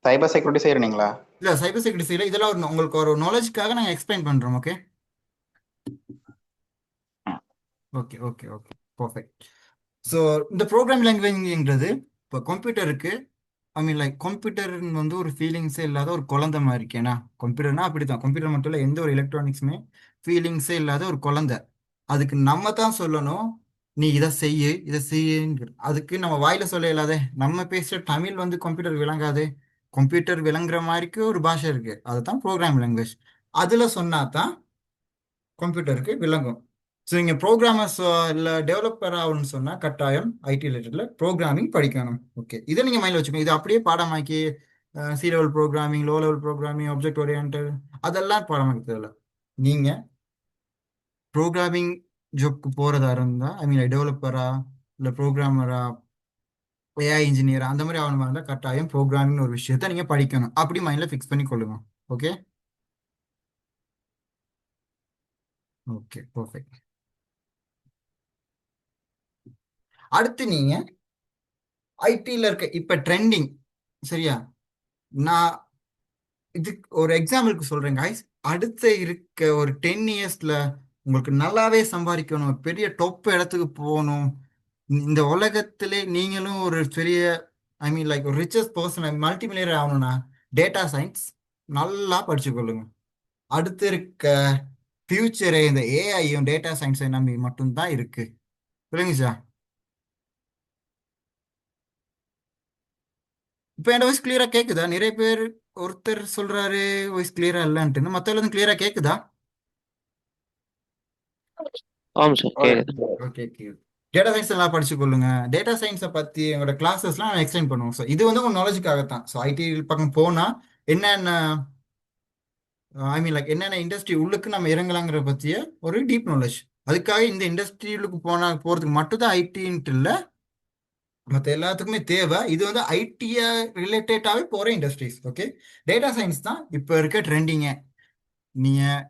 சைபர் செக்யூரிட்டி செய்யறீங்களா? இல்ல சைபர் செக்யூரிட்டி செய்யல. இதெல்லாம் உங்களுக்கு ஒரு நாலேஜ்க்காக நாங்கள் எக்ஸ்பிளைன் பண்றோம். Okay okay okay okay, perfect. So இந்த ப்ரோக்ராம் லாங்குவேஜ்ங்கிறது இப்போ கம்ப்யூட்டருக்கு ஐ மீன் லைக் கம்ப்யூட்டர் வந்து ஒரு ஃபீலிங்ஸே இல்லாத ஒரு குழந்தை மாதிரி இருக்கேனா. கம்ப்யூட்டர்னா அப்படித்தான். கம்ப்யூட்டர் மட்டும் இல்லை, எந்த ஒரு எலக்ட்ரானிக்ஸுமே ஃபீலிங்ஸே இல்லாத ஒரு குழந்தை. அதுக்கு நம்ம தான் சொல்லணும், நீ இதை செய்யு இதை செய்யுங்கிற. அதுக்கு நம்ம வாயில சொல்ல இல்லாதே. நம்ம பேசுகிற தமிழ் வந்து கம்ப்யூட்டர் விளங்காது. கம்ப்யூட்டர் விளங்குற மாதிரிக்கு ஒரு பாஷை இருக்கு, அதுதான் ப்ரோக்ராம் லாங்குவேஜ். அதில் சொன்னா தான் கம்ப்யூட்டருக்கு விளங்கும். ஸோ நீங்கள் ப்ரோக்ராமர்ஸ் இல்லை டெவலப்பர் ஆகணும்னு சொன்னால் கட்டாயம் ஐடி ரிலேட்டடில் ப்ரோக்ராமிங் படிக்கணும். ஓகே, இதை நீங்கள் மைண்டில் வச்சுக்கோங்க. இது அப்படியே பாடமாக்கி C level programming, low level programming, object orient அதெல்லாம் பாடமாக்க தேவையில்ல. நீங்கள் ப்ரோக்ராமிங் ஜாப்க்கு போகிறதா இருந்தால் ஐ மீன் டெவலப்பரா இல்லை ப்ரோக்ராமரா ஏஐ இன்ஜினியரா அந்த மாதிரி ஆகணுமா இருந்தால் கட்டாயம் ப்ரோக்ராமிங் ஒரு விஷயத்த நீங்கள் படிக்கணும். அப்படி மைண்டில் ஃபிக்ஸ் பண்ணி கொள்ளுங்க. Okay okay, perfect. அடுத்து நீங்க ஐடியில் இருக்க இப்ப ட்ரெண்டிங், சரியா? நான் இதுக்கு ஒரு எக்ஸாம்பிளுக்கு சொல்றேன் guys. அடுத்த இருக்க ஒரு 10 இயர்ஸ்ல உங்களுக்கு நல்லாவே சம்பாதிக்கணும், பெரிய டொப் இடத்துக்கு போகணும், இந்த உலகத்திலே நீங்களும் ஒரு பெரிய ஐ மீன் லைக் ஒரு ரிச்சஸ்ட் பர்சன் மல்டி மில்லியனர் ஆகணும்னா டேட்டா சயின்ஸ் நல்லா படிச்சு கொள்ளுங்க. அடுத்து இருக்க ஃபியூச்சரே இந்த ஏஐயும் டேட்டா சயின்ஸை நம்பி மட்டும்தான் இருக்கு. புரியுங்க சார்? இப்போ என் வாய்ஸ் கிளியரா கேக்குதா? நிறைய பேர் ஒருத்தர் சொல்றாரு வாய்ஸ் கிளியரா இல்லைன்ட்டு, மற்ற எல்லாரும் கிளியரா கேக்குதா? ஆமாம் சார், ஓகே. கேக்குது. ஓகே, டேட்டா சயின்ஸ் எல்லாம் படிச்சு கொள்ளுங்க. டேட்டா சயின்ஸை பத்தி எங்களோட கிளாஸஸ்லாம் எக்ஸ்பிளைன் பண்ணுவோம். ஸோ இது வந்து உங்க நாலேஜுக்காகத்தான். ஸோ ஐடி பக்கம் போனா என்னென்ன ஐ மீன் லைக் என்னென்ன இண்டஸ்ட்ரி உள்ளுக்கு நம்ம இறங்கலாங்கிற பத்திய ஒரு டீப் நாலேஜ். அதுக்காக இந்த இண்டஸ்ட்ரியிலுக்கு போறதுக்கு மட்டும்தான் ஐடின்ட்டு இல்லை, மற்ற எல்லாத்துக்குமே தேவை. இது வந்து ஐடியை ரிலேட்டடாகவே போகிற இண்டஸ்ட்ரீஸ். ஓகே, டேட்டா சயின்ஸ் தான் இப்போ இருக்க ட்ரெண்டிங்க. நீங்கள்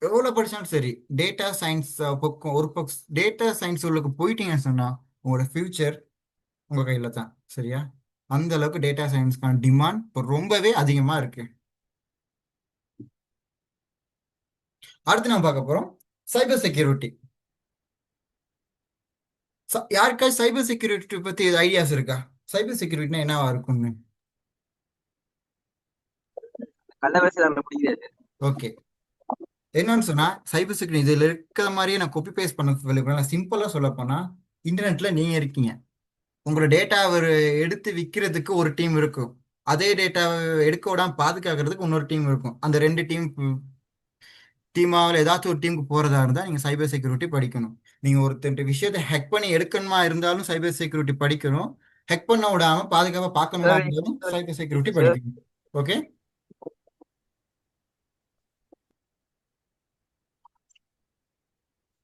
எவ்வளோ படித்தாலும் சரி, டேட்டா சயின்ஸ் பக்கம் ஒரு பக்கம் டேட்டா சயின்ஸ் உள்ளுக்கு போயிட்டீங்கன்னு சொன்னால் உங்களோட ஃபியூச்சர் உங்கள் கையில் தான். சரியா? அந்த அளவுக்கு டேட்டா சயின்ஸ்க்கான டிமாண்ட் இப்போ ரொம்பவே அதிகமாக இருக்கு. அடுத்து நம்ம பார்க்க போகிறோம் சைபர் செக்யூரிட்டி. யாருக்காச்சும் சைபர் செக்யூரிட்டி பத்தி ஐடியாஸ் இருக்கா? சைபர் செக்யூரிட்டினா என்னவா இருக்கும்னு? கள்ள பேசுறாங்க பிடிக்காது. ஓகே, என்னன்னு சொன்னா சைபர் செக்யூரிட்டி இதுல இருக்கிற மாதிரியே நான் காப்பி பேஸ்ட் பண்ண சொல்ல சிம்பிளா சொல்ல போனா, இன்டர்நெட்ல நீங்க இருக்கீங்க, உங்களோட டேட்டாவை எடுத்து விற்கிறதுக்கு ஒரு டீம் இருக்கும், அதே டேட்டாவை எடுக்க விடாம பாதுகாக்கிறதுக்கு இன்னொரு டீம் இருக்கும். அந்த ரெண்டு டீமாவில் ஏதாச்சும் ஒரு டீமுக்கு போறதா இருந்தா நீங்க சைபர் செக்யூரிட்டி படிக்கணும். நீங்க ஒருத்தர் விஷயத்தை ஹேக் பண்ணி எடுக்கணுமா இருந்தாலும் சைபர் செக்யூரிட்டி படிக்கணும். ஹேக் பண்ண விடாம பாதுகாப்பா பார்க்கணுமா சார் இருந்தாலும் சைபர் செக்யூரிட்டி சார் படிக்கணும். ஓகே,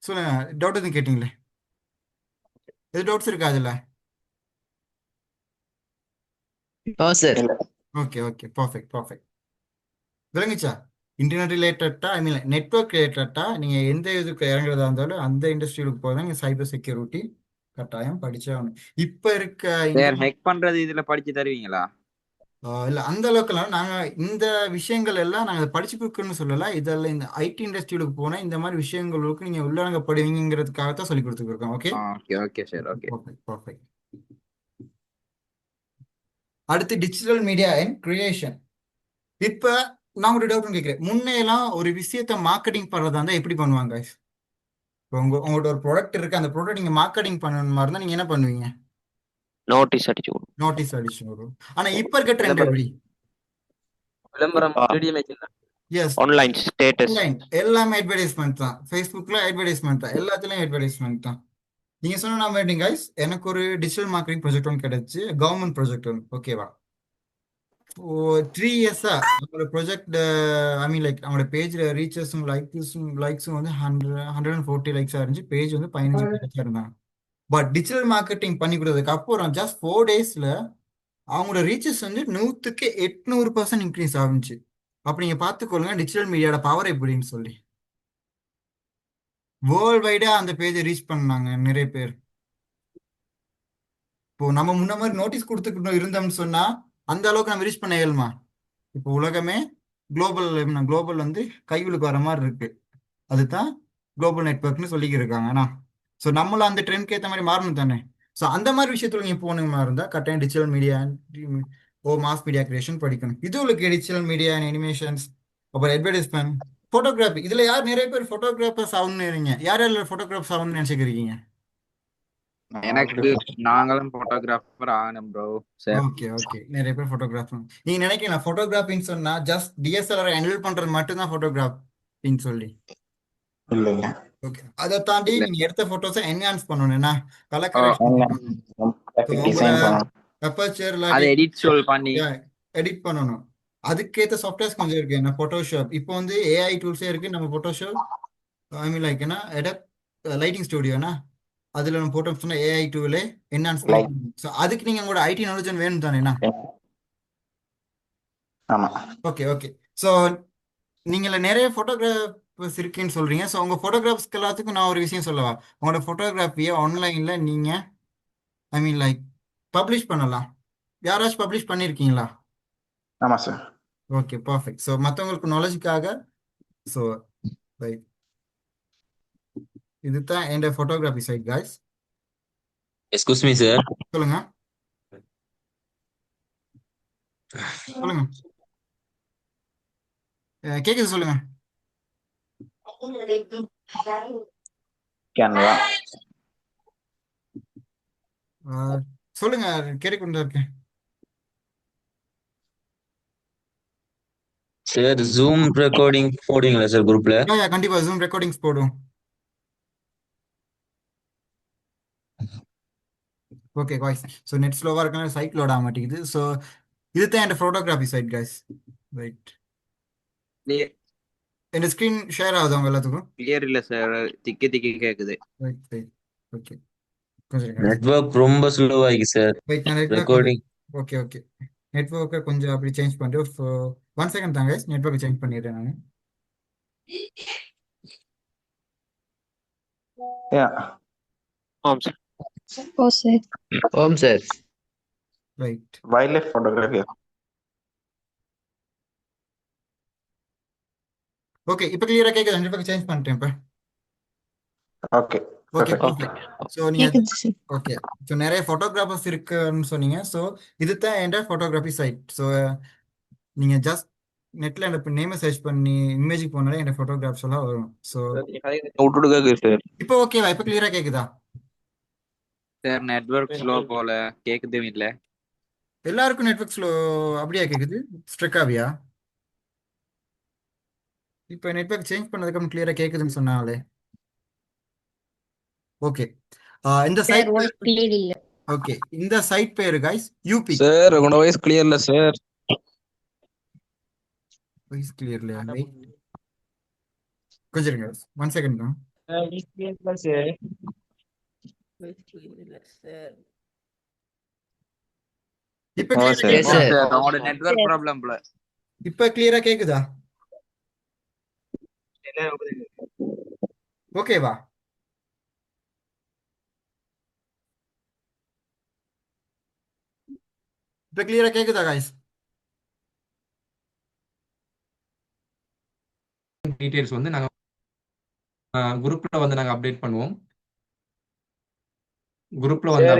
சொல்லுங்க. டவுட் எதுவும் கேட்டீங்களே? எது டவுட்ஸ் இருக்கா அதுல? சார் இல்ல. Okay okay, perfect perfect. விளங்குச்சா? இன்டர்நெட் ரிலேட்டடா, ஐ மீன் நெட்வொர்க் ரிலேட்டடா நீங்க எந்த இதுக்கு இறங்குறதா இருந்தாலும் அந்த இண்டஸ்ட்ரியிலுக்கு போதான் நீங்க சைபர் செக்யூரிட்டி கட்டாயம் படிச்சே ஆகணும். இப்ப இருக்க சார் ஹேக் பண்றது இதுல படிச்சு தருவீங்களா? இல்ல அந்த அளவுக்குலாம் நாங்க இந்த விஷயங்கள் எல்லாம் நாங்க படிச்சு கொடுக்கணும்னு சொல்லல. இதெல்லாம் இந்த ஐடி இண்டஸ்ட்ரியிலுக்கு போனா இந்த மாதிரி விஷயங்களுக்கு நீங்க உள்ளடங்கப்படுவீங்கிறதுக்காகத்தான் சொல்லி கொடுத்துருக்கோம். Okay, okay okay sir okay. Perfect perfect. அடுத்து டிஜிட்டல் மீடியா அண்ட் கிரியேஷன். இப்ப நான் ஒரு டவுட் கேட்கிறேன். முன்னையெல்லாம் ஒரு விஷயத்த மார்க்கெட்டிங் பண்றதா இருந்தா எப்படி பண்ணுவாங்க? இப்போ உங்கள்ட்ட ஒரு ப்ராடக்ட் இருக்கு, அந்த ப்ராடக்ட் நீங்க மார்க்கெட்டிங் பண்ணணுமா இருந்தா நீங்க என்ன பண்ணுவீங்க? நோட்டீஸ் அடிச்சு விடும். நோட்டீஸ் அடிச்சு வரும். ஆனா இப்ப இருக்க ட்ரெண்ட் விளம்பரம் எப்படி? விளம்பரம் 3D image. Yes, online status. Online எல்லாமே அட்வர்டைஸ்மெண்ட் தான். ஃபேஸ்புக்ல அட்வர்டைஸ்மெண்ட் தான், எல்லாத்துலயும் அட்வர்டைஸ்மெண்ட் தான். நீங்க சொன்ன மாதிரி கைஸ், எனக்கு ஒரு டிஜிட்டல் மார்க்கெட்டிங் ப்ராஜெக்ட் ஒன்று கிடைச்சு, கவர்மெண்ட் ப்ராஜெக்ட் ஒன்று. ஓகேவா? 3 இயர்ஸா அவங்களோட ப்ராஜெக்ட், ஐ மீன் லைக் அவங்களோட பேஜ்ல ரீச்சர்ஸும் லைக்ஸும் வந்து 140 லைக்ஸா இருந்துச்சு. பேஜ் வந்து 15 பேஜா இருந்தாங்க. பட் டிஜிட்டல் மார்க்கெட்டிங் பண்ணி கொடுத்ததுக்கு அப்புறம் ஜஸ்ட் 4 டேஸ்ல அவங்களோட ரீச்சஸ் வந்து 800% இன்க்ரீஸ் ஆகுச்சு. அப்ப நீங்க பார்த்துக்கொள்ளுங்க டிஜிட்டல் மீடியாவோட பவர் எப்படின்னு சொல்லி. வேர்ல்ட் வைடா அந்த பேஜை ரீச் பண்ணாங்க நிறைய பேர். இப்போ நம்ம முன்ன மாதிரி நோட்டீஸ் கொடுத்துக்கிட்டோம் இருந்தோம்னு சொன்னா அந்த அளவுக்கு நம்ம ரீச் பண்ண இயலுமா? இப்போ உலகமே குளோபல் வந்து கைகளுக்கு வர மாதிரி இருக்கு. அதுதான் குளோபல் நெட்வொர்க்னு சொல்லிக்கிட்டு இருக்காங்கண்ணா. ஸோ நம்மளும் அந்த ட்ரெண்ட்க்கு ஏற்ற மாதிரி மாறணும் தானே. ஸோ அந்த மாதிரி விஷயத்துல நீங்க போகணுமா இருந்தா கட்டாயம் digital media mass media creation படிக்கணும். இது உங்களுக்கு டிஜிட்டல் மீடியா அனிமேஷன்ஸ், அப்புறம் அட்வர்டைஸ்மெண்ட், போட்டோகிராஃபி. இதுல யார் நிறைய பேர் போட்டோகிராஃபர்ஸ் ஆகணும்னு யார் யார் போட்டோகிராஃபர்ஸ் ஆகணும்னு நினைச்சுக்கிறீங்க? எனக்கு நாங்களும் போட்டோகிராஃபர் ஆகணும் ப்ரோ. சார் ஓகே ஓகே, நிறைய பேர் போட்டோகிராஃபர். நீங்க நினைக்கலாம் போட்டோகிராஃபின்னு சொன்னா ஜஸ்ட் டிஎஸ்எல்ஆர் ஹேண்டில் பண்றது மட்டும்தான் போட்டோகிராஃபின்னு சொல்லி. இல்ல இல்ல. ஓகே, அதை தாண்டி இல்ல. நீங்க எடுத்த போட்டோஸை என்ஹான்ஸ் பண்ணணும்னா கலர் கரெக்ஷன் பண்ணணும். கிராஃபிக் உங்களோட டிசைன் பண்ணணும். அப்பர்ச்சர் அதை இல்லாட்டி எடிட் சொல் பண்ணி எடிட் பண்ணணும். அதுக்கேற்ற சாஃப்ட்வேர்ஸ் கொஞ்சம் இருக்கு. என்ன போட்டோஷாப், இப்போ வந்து ஏஐ டூல்ஸே இருக்கு. நம்ம போட்டோஷாப், ஐ மீன் லைக் என்ன லைட்டிங் ஸ்டுடியோனா அதுல நம்ம போட்டோம் சொன்னா ஏஐ டூலே என்ஹான்ஸ் பண்ணி லைக் கொடுக்கும். ஸோ அதுக்கு நீங்க உங்களோட ஐடி நாலேஜ் வேணும் தானேண்ணா? ஆமா. Okay okay. ஸோ நீங்கள நிறைய ஃபோட்டோகிராஃபர்ஸ் இருக்குன்னு சொல்றீங்க. ஸோ உங்க ஃபோட்டோகிராஃப்ஸ்க்கு எல்லாத்துக்கும் நான் ஒரு விஷயம் சொல்லவா? உங்களோட ஃபோட்டோகிராஃபியை ஆன்லைன்ல நீங்க, ஐ மீன் லைக் பப்ளிஷ் பண்ணலாம். யாராச்சும் பப்ளிஷ் பண்ணியிருக்கீங்களா? ஆமா சார். Okay, perfect. ஸோ மற்றவங்களுக்கு நாலேஜுக்காக. ஸோ ரைட், இதுதான் என் photography site guys. Excuse me sir. சொல்லுங்க சொல்லுங்க, கேக்குது சொல்லுங்க. கேன்வா. சொல்லுங்க, கேட்டுக்கொண்டு இருக்கேன். சார் ஜூம் ரெக்கார்டிங் போடுவீங்களா சார் குரூப்ல? கண்டிப்பா ஜூம் ரெக்கார்டிங்ஸ் போடும். ஓகே காய்ஸ், ஸோ நெட் ஸ்லோவாக இருக்கனால சைட் லோட் ஆக மாட்டேங்குது. ஸோ இதுதான் என் ஃபோட்டோகிராஃபி சைட் காய்ஸ். ரைட், என் ஸ்க்ரீன் ஷேர் ஆகுது அவங்க எல்லாத்துக்கும்? கிளியர் இல்ல சார், திக்கி திக்கி கேக்குது. Right right, okay. கொஞ்சம் நெட்வொர்க் ரொம்ப ஸ்லோவாகி சார் ரைட், நான் நெட்வொர்க் ரெக்கார்டிங். ஓகே ஓகே, நெட்வொர்க்கை கொஞ்சம் அப்படி சேஞ்ச் பண்ணிட்டு 1 செகண்ட் தாங்க, நெட்வொர்க்கை சேஞ்ச் பண்ணிடுறேன் நான். ஆம் சார். ஓம் sir. Right, wild life photography. Okay. இப்போ கிளியரா கேட்குது, நெட்வொர்க் சேஞ்ச் பண்ணிட்டேன் இப்போ. Okay. Okay Perfect. Perfect. So நீங்கள் ஓகே, ஸோ நிறைய ஃபோட்டோகிராஃபர்ஸ் இருக்குன்னு சொன்னீங்க. ஸோ இதுதான் என் ஃபோட்டோகிராஃபி சைட். ஸோ நீங்கள் ஜஸ்ட் நெட்டில் என்னோட நேமை சர்ச் பண்ணி இமேஜுக்கு போனாலே என்னோட ஃபோட்டோகிராஃப்ஸ் எல்லாம் வரும். ஸோ விட்டுட்டு கேக்குது சார். இப்போ ஓகேவா? இப்போ கிளியராக கேட்குதா? சார் நெட்வொர்க் ஸ்லோ போல கேக்குது இல்ல. எல்லாருக்கும் நெட்வொர்க் ஸ்லோ அப்படியா கேட்குது? ஸ்ட்ரக் ஆவியா? இப்போ நெட்வொர்க் சேஞ்ச் பண்ணதுக்கப்புறம் கிளியராக கேட்குதுன்னு சொன்னாலே. ஓகே, இந்த சைட் ஓகே, இந்த சைட் பேரு கைஸ் யூபி. சார் உங்களோட வாய்ஸ் கிளியர் இல்ல சார். வாய்ஸ் கிளியர் இல்லையா? கொஞ்சம் இருங்க, 1 செகண்ட் தான். இப்போ கிளியரா கேக்குதா? அவங்களோட நெட்வொர்க் ப்ராப்ளம் போல. இப்போ கிளியரா கேக்குதா? ஓகேவா? இப்போ கிளியரா கேக்குதா கைஸ்? டீடைல்ஸ் வந்து நாங்க குரூப்ல வந்து நாங்க அப்டேட் பண்ணுவோம். குரூப்ல வந்து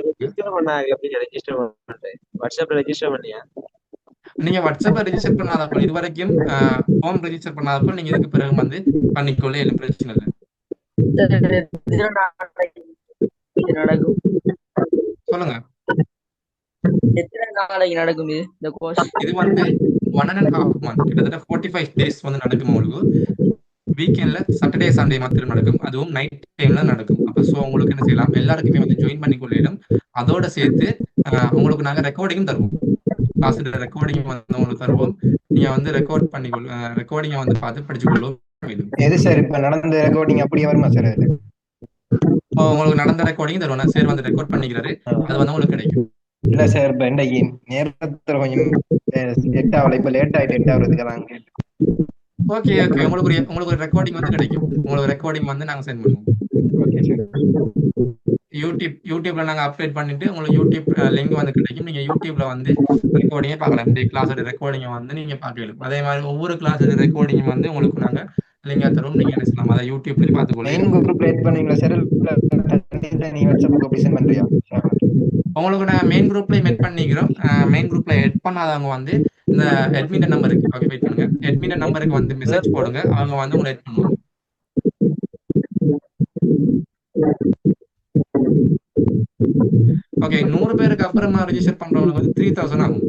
ரெஜிஸ்டர் பண்ணாங்க. எப்படி ரெஜிஸ்டர் பண்றேன்? வாட்ஸ்அப்ல ரெஜிஸ்டர் பண்ணியா? நீங்க வாட்ஸ்அப்ல ரெஜிஸ்டர் பண்ணாதப்போ இது வரைக்கும் ஹோம் ரெஜிஸ்டர் பண்ணாதப்போ நீங்க இதுக்கு பிறகு வந்து பண்ணிக்கொள்ள எதுவும் பிரச்சனை இல்லை. சொல்லுங்க. எத்தனை நாளைக்கு நடக்கும் இந்த கோர்ஸ்? இது வந்து 1.5 month, கிட்டத்தட்ட 45 days வந்து நடக்கும். உங்களுக்கு வீக்கெண்ட்ல சாட்டர்டே சண்டே மாத்திரம் நடக்கும். அதுவும் நைட் டைம்ல நடக்கும். அப்ப சோ உங்களுக்கு என்ன செய்யலாம், எல்லாருக்குமே வந்து ஜாயின் பண்ணி கொள்ளிடும். அதோட சேர்த்து உங்களுக்கு நாங்க ரெக்கார்டிங்கும் தருவோம். கிளாஸ் ரெக்கார்டிங் வந்து உங்களுக்கு தருவோம். நீங்க வந்து ரெக்கார்டிங்கை வந்து பார்த்து படிச்சுக்கொள்ளும். எது சார் இப்ப நடந்த ரெக்கார்டிங் அப்படியே வருமா சார்? அது உங்களுக்கு நடந்த ரெக்கார்டிங் தருவோம். சார் வந்து ரெக்கார்ட் பண்ணிக்கிறாரு, அது வந்து உங்களுக்கு கிடைக்கும். இல்ல சார், இப்ப இன்னைக்கு நேரத்துல கொஞ்சம் லேட் ஆகல, இப்ப லேட் ஆயிட்டு 8 ஆகுறதுக்கெல்லாம் கேட்டு. ஓகே ஓகே, உங்களுக்கு ஒரு ரெக்கார்டிங் வந்து கிடைக்கும். உங்களுக்கு ரெக்கார்டிங் வந்து நாங்க சென்ட் பண்ணுவோம். Okay sir. யூடியூப்ல நாங்க அப்டேட் பண்ணிட்டு உங்களுக்கு யூடியூப் லிங்க் வந்து கிடைக்கும். நீங்க யூடியூப்ல வந்து ரெக்கார்டிங்கே பார்க்கலாம். இந்த கிளாஸோட ரெக்கார்டிங்கை வந்து நீங்க பார்க்கலாம். அதே மாதிரி ஒவ்வொரு கிளாஸோட ரெக்கார்டிங் வந்து உங்களுக்கு நாங்க லிங்கா தருவோம். நீங்க என்ன செய்யலாம், அதை யூடியூப்ல பார்த்துக்கொள்ளலாம். மெயின் குரூப்ல ஆட் பண்ணீங்களா சார்? நீ வாட்ஸ்அப் அப்படி சென்ட் பண்றியா? உங்களுக்கு நான் மெயின் குரூப்ல மெட் பண்ணிக்கிறோம். மெயின் குரூப்ல எட் பண்ணாதவங்க வந்து இந்த அட்மின் நம்பருக்கு ஓகே வெயிட் பண்ணுங்க. அட்மின் நம்பருக்கு வந்து மெசேஜ் போடுங்க, அவங்க வந்து உங்களை எட் பண்ணுவாங்க. ஓகே, 100 பேருக்கு அப்புறமா ரெஜிஸ்டர் பண்றவங்களுக்கு வந்து 3000 ஆகும்.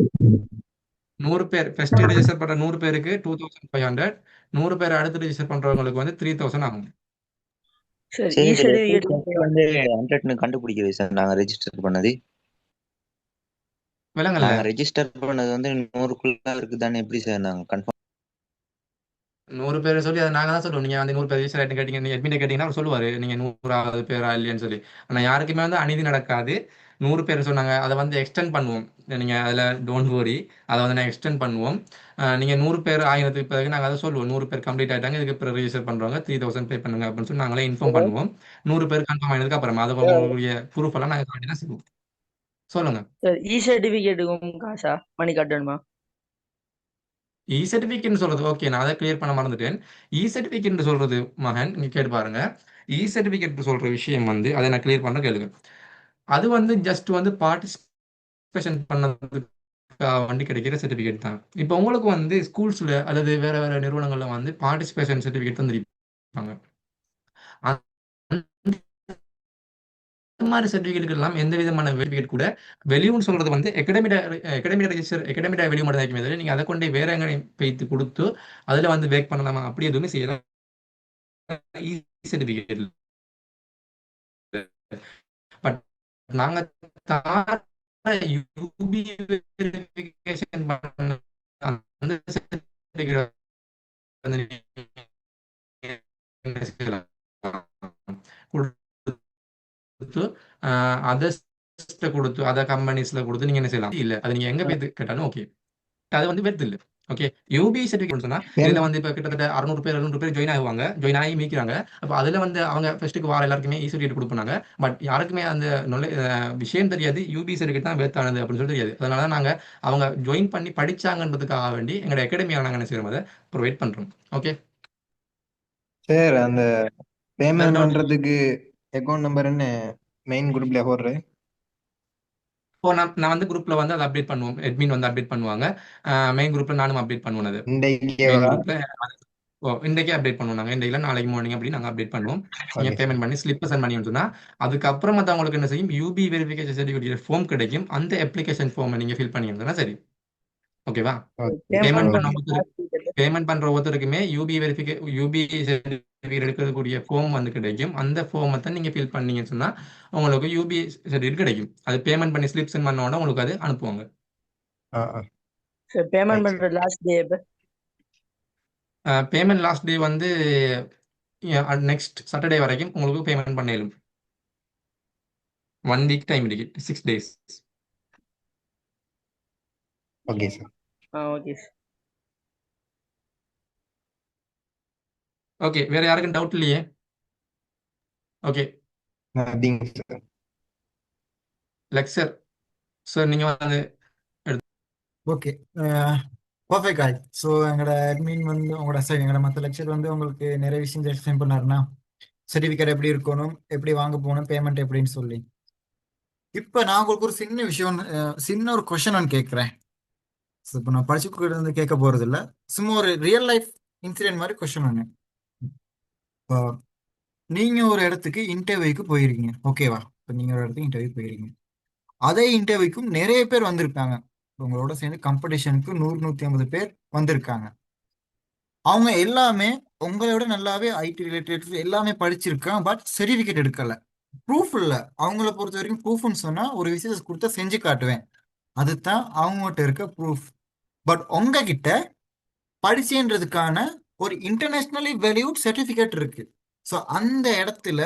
100 பேர் ஃபர்ஸ்ட் ரெஜிஸ்டர் பண்ற 100 பேருக்கு 2500, 100 பேர் அடுத்து ரெஜிஸ்டர் பண்றவங்களுக்கு வந்து 3000 ஆகும். வந்து 100 கண்டுபிடிக்கிறது சார். நாங்க ரெஜிஸ்டர் பண்ணது விலங்கல்ல, ரெஜிஸ்டர் பண்ணது வந்து 100க்குள்ள இருக்குதானே? எப்படி சார் நாங்க கன்ஃபார்ம் 100 பேர் சொல்லி அதை நாங்க தான் சொல்லுவோம். நீங்க வந்து 100 பேர் ரெஜிஸ்டர் ஆயிட்டு கேட்டீங்க, நீங்க அட்மிட் கேட்டீங்கன்னா அவர் சொல்லுவாரு நீங்க 100வது பேரா இல்லையான்னு சொல்லி. ஆனா யாருக்குமே வந்து அநீதி நடக்காது. 100 பேர் சொன்னாங்க, அதை வந்து எக்ஸ்டெண்ட் பண்ணுவோம். நீங்க அதுல டோன்ட் வரி, அதை வந்து நான் எக்ஸ்டெண்ட் பண்ணுவோம். நீங்க 100 பேர் ஆயிரத்துக்கு பிறகு நாங்க அதை சொல்லுவோம். 100 பேர் கம்ப்ளீட் ஆயிட்டாங்க, இதுக்கு பிறகு ரெஜிஸ்டர் பண்றவங்க 3000 பே பண்ணுங்க அப்படின்னு சொல்லி நாங்களே இன்ஃபார்ம் பண்ணுவோம். 100 பேர் கன்ஃபார்ம் ஆனதுக்கு அப்புறமா அதை உங்களுடைய ப்ரூஃப் எல்லாம் நாங்க காட்டி தான் செய்வோம். சொல்லுங்க. இ சர்டிபிகேட்டுக்கும் காசா மணி கட்டணுமா? இ சர்டிபிகேட் சொல்றது ஓகே, நான் அதை கிளியர் பண்ண மறந்துட்டேன். இ சர்டிபிகேட் சொல்றது மகன், நீங்க கேட்டு பாருங்க. இ சர்டிபிகேட் சொல்ற விஷயம் வந்து அதை நான் கிளியர் பண்ற கேளுங்க. அது வந்து ஜஸ்ட் வந்து பார்ட்டிசிபேஷன் பண்ணதுக்கு வண்டி கிடைக்கிற சர்டிபிகேட் தான். இப்போ உங்களுக்கு வந்து ஸ்கூல்ஸ்ல அல்லது வேற வேற நிறுவனங்கள்ல வந்து பார்ட்டிசிபேஷன் சர்டிபிகேட் தந்திருப்பாங்க. அந்த மாதிரி சர்டிபிகேட் எல்லாம் எந்த விதமான சர்டிபிகேட் கூட வெளியூன்னு சொல்றது வந்து எகடமிக் ரெஜிஸ்டர் எகடமிக் வெளியூ மட்டும் தான். நீங்க அதை கொண்டு வேற எங்க வைத்து கொடுத்து அதுல வந்து வேக் பண்ணலாமா, அப்படி எதுவுமே செய்யலாம். சர்டிபிகேட் பட் நாங்க யூபி வெரிஃபிகேஷன் பண்ண அந்த சர்டிபிகேட் வந்து என்ன செய்யலாம், கொடுத்து அதர்ஸ்ட கொடுத்து அதர் கம்பெனிஸ்ல கொடுத்து நீங்க என்ன செய்யலாம். இல்ல அது நீங்க எங்க போய் கேட்டாலும் ஓகே, அது வந்து வெறுத்து இல்லை. ஓகே, யூபி சர்டிஃபிகேட் சொன்னா இதுல வந்து இப்ப கிட்டத்தட்ட 600 பேர் 700 பேர் ஜாயின் ஆகுவாங்க. ஜாயின் ஆகி மீக்கிறாங்க. அப்ப அதுல வந்து அவங்க ஃபர்ஸ்ட்டுக்கு வார எல்லாருக்குமே இ சர்டிஃபிகேட் கொடுப்பாங்க. பட் யாருக்குமே அந்த விஷயம் தெரியாது, யூபி சர்டிஃபிகேட் தான் வேத்தானது அப்படின்னு சொல்லி தெரியாது. அதனால நாங்க அவங்க ஜாயின் பண்ணி படிச்சாங்கன்றதுக்காக வேண்டி எங்களோட அகாடமியால நாங்க என்ன செய்யறோம், அதை ப்ரொவைட் பண்றோம். ஓகே சார், அந்த பேமெண்ட் பண்றதுக்கு அக்கௌண்ட் நம்பர் என்ன மெயின் குரூப்ல போடுறேன். இப்போ நான் வந்து குரூப்ல வந்து அதை அப்டேட் பண்ணுவோம். அட்மின் வந்து அப்டேட் பண்ணுவாங்க. மெயின் குரூப்ல நானும் அப்டேட் பண்ணுவேன். அது மெயின் குரூப்ல இன்றைக்கே அப்டேட் பண்ணுவோம். நாங்கள் இன்றைக்கு நாளைக்கு மார்னிங் அப்படி நாங்கள் அப்டேட் பண்ணுவோம். நீங்கள் பேமெண்ட் பண்ணி ஸ்லிப் சென்ட் பண்ணி சொன்னா அதுக்கப்புறமா தான் உங்களுக்கு என்ன செய்யும், யூபி வெரிஃபிகேஷன் சர்டிஃபிகேட் ஃபார்ம் கிடைக்கும். அந்த அப்ளிகேஷன் ஃபார்மை நீங்கள் ஃபில் பண்ணி சரி. ஓகேவா? பேமெண்ட் பண்ற ஒருத்தருக்குமே யூபி சர்டிஃபிகேட் எடுக்கக்கூடிய ஃபார்ம் வந்து கிடைக்கும். அந்த ஃபார்மை தான் நீங்க ஃபில் பண்ணீங்கன்னு சொன்னா உங்களுக்கு யூபி சர்டிஃபிகேட் கிடைக்கும். அது பேமெண்ட் பண்ணி ஸ்லிப் சென்ட் பண்ண உடனே உங்களுக்கு அது அனுப்புவாங்க. பேமெண்ட் பண்ற லாஸ்ட் டே எப்ப? பேமெண்ட் லாஸ்ட் டே வந்து நெக்ஸ்ட் சாட்டர்டே வரைக்கும் உங்களுக்கு பேமெண்ட் பண்ணிடும். 1 வீக் டைம் இருக்கு, 6 days. Okay sir. Okay sir. Okay, வேற யாருக்கும் டவுட் இல்லையே? ஓகே, லெக்சர் சார் நீங்க வந்து ஓகே பர்ஃபெக்ட் ஆய். ஸோ எங்களோட அட்மின் வந்து உங்களோட சரி எங்களோட மற்ற லெக்சர் வந்து உங்களுக்கு நிறைய விஷயம் எக்ஸ்பிளைன் பண்ணாருன்னா சர்டிஃபிகேட் எப்படி இருக்கணும், எப்படி வாங்க போகணும், பேமெண்ட் எப்படின்னு சொல்லி. இப்போ நான் உங்களுக்கு ஒரு சின்ன விஷயம் சின்ன ஒரு கொஷன் ஒன்று கேட்குறேன். ஸோ இப்போ நான் படிச்சுக்கிட்டு இருந்து கேட்க போகிறது இல்லை, சும்மா ஒரு ரியல் லைஃப் இன்சிடென்ட் மாதிரி கொஷன் ஒன்று. இப்போ நீங்கள் ஒரு இடத்துக்கு இன்டர்வியூக்கு போயிருக்கீங்க, ஓகேவா? இப்போ நீங்கள் ஒரு இடத்துக்கு இன்டர்வியூ போயிருக்கீங்க. அதே இன்டர்வியூக்கும் நிறைய பேர் வந்திருக்காங்க. உங்களோட சேர்ந்து காம்படிஷனுக்கு 100-150 பேர் வந்திருக்காங்க. அவங்க எல்லாமே உங்களோட நல்லாவே ஐடி ரிலேட்டட் எல்லாமே படிச்சிருக்காங்க, பட் சர்டிஃபிகேட் எடுக்கல, ப்ரூஃப் இல்லை. அவங்கள பொறுத்த வரைக்கும் ப்ரூஃப்னு சொன்னால் ஒரு விஷயத்தை கொடுத்தா செஞ்சு காட்டுவேன், அதுதான் அவங்ககிட்ட இருக்க ப்ரூஃப். பட் உங்ககிட்ட படிச்சேன்றதுக்கான ஒரு இன்டர்நேஷ்னலி வேல்யூட் சர்டிஃபிகேட் இருக்கு. ஸோ அந்த இடத்துல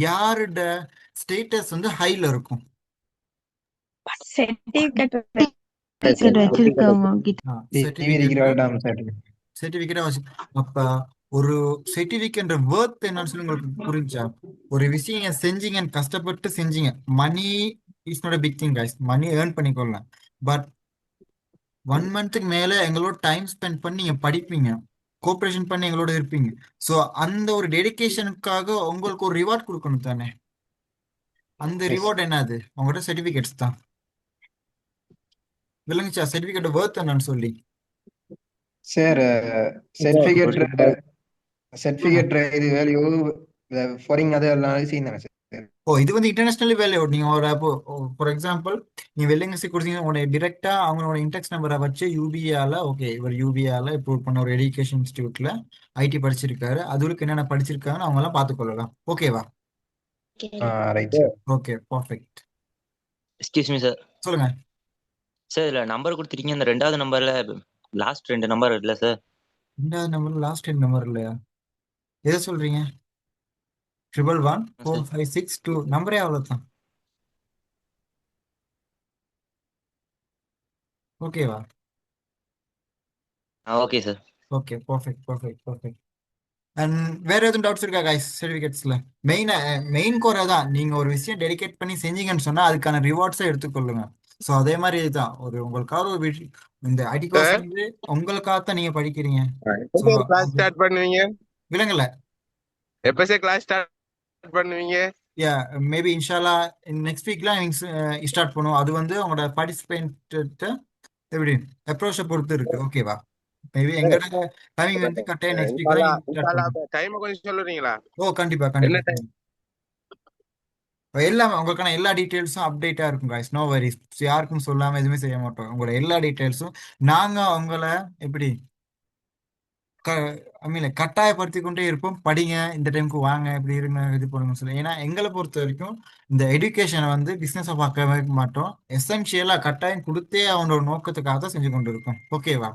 யாரோட ஸ்டேட்டஸ் வந்து ஹைல இருக்கும்? அப்ப ஒரு சர்டிபிகேட் வர்த் என்னன்னு சொல்லி உங்களுக்கு புரிஞ்சா? ஒரு விஷயம் செஞ்சீங்க, கஷ்டப்பட்டு செஞ்சீங்க. Money is not a big thing guys, money earn பண்ணிக்கொள்ளலாம். பட் 1 மந்த்துக்கு மேல எங்களோட டைம் ஸ்பெண்ட் பண்ணி நீங்க படிப்பீங்க, கோஆபரேஷன் பண்ணி எங்களோட இருப்பீங்க. ஸோ அந்த ஒரு டெடிகேஷனுக்காக உங்களுக்கு ஒரு ரிவார்ட் கொடுக்கணும் தானே? அந்த ரிவார்ட் என்னது? உங்கள்கிட்ட சர்டிபிகேட்ஸ் தான். விளங்குச்சா சர்டிபிகேட் வர்த் என்னன்னு சொல்லி? சார் சர்டிபிகேட் இது வேல்யூ ஃபாரின் அதெல்லாம் செய்யுங்க சார். இது வந்து இன்டர்நேஷனல் வேல்யூ. நீங்க ஒரு ஃபார் எக்ஸாம்பிள் நீங்க வெள்ளிங்கசி கொடுத்தீங்க, உங்களோட டிரெக்டா அவங்களோட இன்டெக்ஸ் நம்பரை வச்சு யூபிஆல ஓகே இவர் யூபிஆல ப்ரூவ் பண்ண ஒரு எஜுகேஷன் இன்ஸ்டியூட்ல ஐடி படிச்சிருக்காரு, அதுக்கு என்னென்ன படிச்சிருக்காங்கன்னு அவங்க எல்லாம் பார்த்துக்கொள்ளலாம். ஓகேவா? Right. Okay perfect. Excuse me sir. சொல்லுங்க சார். இதுல நம்பர் கொடுத்துருக்கீங்க, அந்த 2வது நம்பர்ல லாஸ்ட் 2 நம்பர் இல்ல சார்? 2வது நம்பர் லாஸ்ட் 2 நம்பர் இல்லையா? எதை சொல்றீங்க? 1114562 நம்பரே அவ்வளவுதான். ஓகேவா? Okay sir. Okay perfect. And வேற எதுவும் டவுட்ஸ் இருக்கா கைஸ்? சர்டிஃபிகேட்ஸ்ல மெயின் கோர் தான். நீங்க ஒரு விஷயம் டெடிகேட் பண்ணி செஞ்சீங்கன்னு சொன்னா அதுக்கான ரிவார்ட்ஸை எடுத்துக்கொள்ளுங்க. ஸோ அதே மாதிரி தான் ஒரு உங்களுக்காக ஒரு இந்த ஐடி கோர்ஸ் வந்து உங்களுக்காக தான் நீங்க படிக்கிறீங்க. கிளாஸ் ஸ்டார்ட் பண்ணுவீங்க? விலங்கல எப்ப சார் கிளாஸ் ஸ்டார்ட் பண்ணுவீங்க? யா மேபி இன்ஷால்லா நெக்ஸ்ட் வீக்லாம் ஸ்டார்ட் பண்ணுவோம். அது வந்து உங்களோட பார்ட்டிசிபேண்ட் எப்படி அப்ரோச்சை பொறுத்து இருக்கு. ஓகேவா? மேபி எங்கட டைமிங் வந்து கரெக்டா நெக்ஸ்ட் வீக் டைம் கொஞ்சம் சொல்லுறீங்களா? கண்டிப்பா எல்லாமே உங்களுக்கான எல்லா டீடைல்ஸும் அப்டேட்டா இருக்கும் guys, நோ வரிஸ். யாருக்கும் சொல்லாம எதுவுமே செய்ய மாட்டோம். உங்களோட எல்லா டீடைல்ஸும் நாங்க உங்களை எப்படி கட்டாயப்படுத்தி கொண்டே இருப்போம். படிங்க, இந்த டைமுக்கு வாங்க, இப்படி இருங்க, இது பண்ணுங்க சொல்லி. ஏன்னா எங்களை பொறுத்த வரைக்கும் இந்த எஜுகேஷனை வந்து பிசினஸை பார்க்கவே மாட்டோம். எசென்ஷியலா கட்டாயம் கொடுத்தே அவனோட நோக்கத்துக்காக தான் செஞ்சு கொண்டு இருக்கோம். ஓகேவா?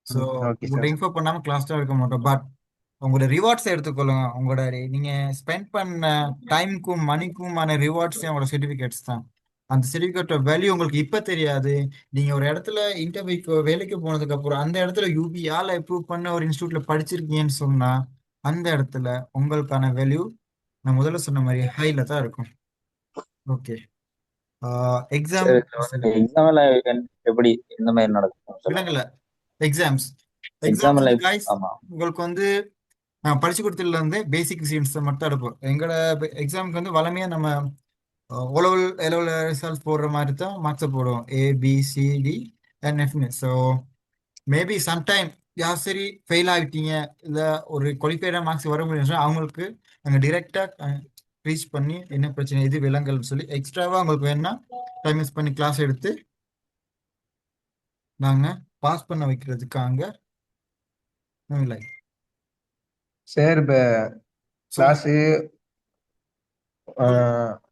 ஸோ உங்கள்கிட்ட இன்ஃபோ பண்ணாம கிளாஸ் தான் எடுக்க மாட்டோம். பட் உங்களோட ரிவார்ட்ஸை எடுத்துக்கொள்ளுங்க. உங்களோட நீங்க ஸ்பெண்ட் பண்ண டைமுக்கும் மணிக்குமான ரிவார்ட்ஸ் உங்களோட சர்டிஃபிகேட்ஸ் தான். அந்த சர்டிஃபிகேட்டோட வேல்யூ உங்களுக்கு இப்ப தெரியாது. நீங்க ஒரு இடத்துல இன்டர்வியூக்கு வேலைக்கு போனதுக்கு அப்புறம் அந்த இடத்துல யூபிஆல அப்ரூவ் பண்ண ஒரு இன்ஸ்டியூட்ல படிச்சிருக்கீங்கன்னு சொன்னா அந்த இடத்துல உங்களுக்கான வேல்யூ நான் முதல்ல சொன்ன மாதிரி ஹைல தான் இருக்கும். ஓகே எக்ஸாம் எப்படி இந்த மாதிரி நடக்கும்? இல்லைங்களா? எக்ஸாம்ஸ் உங்களுக்கு வந்து படிச்சு கொடுத்ததுல இருந்து பேசிக் சீன்ஸ் மட்டும் எடுப்போம். எங்களோட எக்ஸாமுக்கு வந்து வளமையா நம்ம ஓலவல் எலவல் ரிசல்ட் போடுற மாதிரி தான் மார்க்ஸை போடுவோம், ABCD and Fன்னு. ஸோ மேபி சம்டைம் யார் சரி ஃபெயில் ஆகிட்டீங்க இல்லை ஒரு குவாலிஃபைடாக மார்க்ஸ் வர முடியும் அவங்களுக்கு நாங்கள் டிரெக்டாக ரீச் பண்ணி என்ன பிரச்சனை இது விலங்கல்னு சொல்லி எக்ஸ்ட்ராவாக உங்களுக்கு வேணும்னா டைம் யூஸ் பண்ணி கிளாஸ் எடுத்து நாங்கள் பாஸ் பண்ண வைக்கிறதுக்காக இல்லை சார் இப்போ சொல்லுங்க. கிளாஸு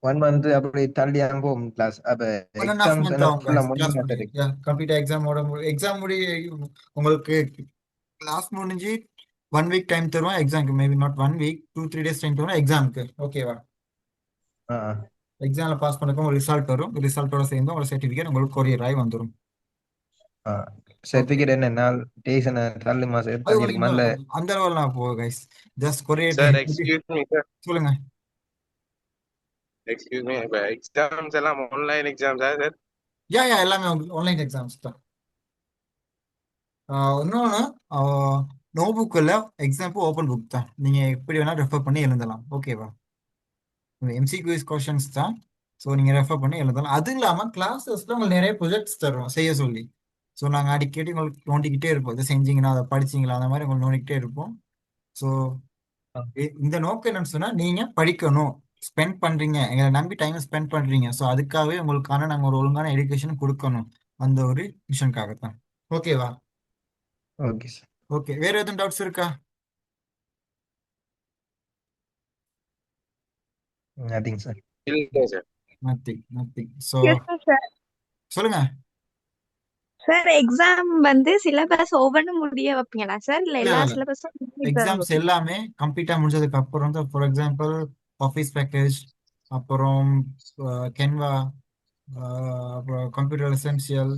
1 மந்த் அப்படி தள்ளி போகும் கிளாஸ். அப்போ 1.5 எக்ஸாம்ஸ் month என்ன ஆகும் ஃபுல்லாக கிளாஸ் முடிஞ்சு முடிய. இருக்கு. கம்ப்ளீட்டாக எக்ஸாம் உங்களுக்கு கிளாஸ் முடிஞ்சு 1 week டைம் தருவோம் எக்ஸாமுக்கு. Maybe not 1 week, 2-3 days time தருவோம் எக்ஸாமுக்கு. ஓகேவா? ஆ எக்ஸாமில் பாஸ் பண்ணதுக்கு உங்களுக்கு ரிசல்ட் வரும். ரிசல்ட்டோட சேர்ந்து உங்களோட சர்டிஃபிகேட் உங்களுக்கு கொரியர் ஆகி வந்துடும். ஆ ஓகே, சர்டிஃபிகேட் என்ன நாள் டேஸ் என்ன தள்ளுமா சார், அது தள்ளி உங்களுக்கு இருக்குமா இல்லை? இன்னும் அந்த லெவல்லாம் போகும் guys. Just courier sir excuse me sir, சொல்லுங்க. எக்ஸ்கியூஸ் மீ, இப்போ எக்ஸாம்ஸ் எல்லாம் ஆன்லைன் எக்ஸாம்ஸா சார்? யா எல்லாமே ஆன்லைன் எக்ஸாம்ஸ் தான். இன்னொன்று நோ புக்கில் எக்ஸாம்பிள் ஓப்பன் புக் தான், நீங்கள் எப்படி வேணால் ரெஃபர் பண்ணி எழுதலாம். ஓகேவா? MCQs கொஷின்ஸ் தான். ஸோ நீங்கள் ரெஃபர் பண்ணி எழுதலாம். அது இல்லாமல் கிளாஸஸில் உங்களுக்கு நிறைய ப்ரொஜெக்ட்ஸ் தருவோம் செய்ய சொல்லி. ஸோ நாங்கள் அடிக்கடி உங்களுக்கு நோண்டிக்கிட்டே இருப்போம், இதை செஞ்சீங்கன்னா அதை படிச்சிங்களா அந்த மாதிரி உங்களுக்கு நோண்டிக்கிட்டே இருப்போம். ஸோ இந்த நோக்கம் என்னன்னு சொன்னால் நீங்கள் படிக்கணும், ஸ்பெண்ட் பண்ணுறீங்க, எங்களை நம்பி டைமை ஸ்பெண்ட் பண்ணுறீங்க. ஸோ அதுக்காகவே உங்களுக்கான நாங்கள் ஒரு ஒழுங்கான எஜுகேஷன் கொடுக்கணும், அந்த ஒரு மிஷனுக்காகத்தான். ஓகேவா? Okay sir. ஓகே, வேற எதுவும் டவுட்ஸ் இருக்கா? Nothing sir. இல்லை சார். நத்திங். ஸோ சார் சொல்லுங்க. சார் எக்ஸாம் வந்து சிலபஸ் ஒவ்வொன்றும் முடிய வைப்பீங்களா சார், இல்ல இல்ல எல்லா இல்ல சிலபஸும் எக்ஸாம்ஸ் எல்லாமே கம்ப்ளீட்டாக முடிஞ்சதுக்கு அப்புறம் தான். ஃபார் எக்ஸாம்பிள் ஆஃபீஸ் பேக்கேஜ், அப்புறம் கென்வா, அப்புறம் கம்ப்யூட்டர் எசென்சியல்,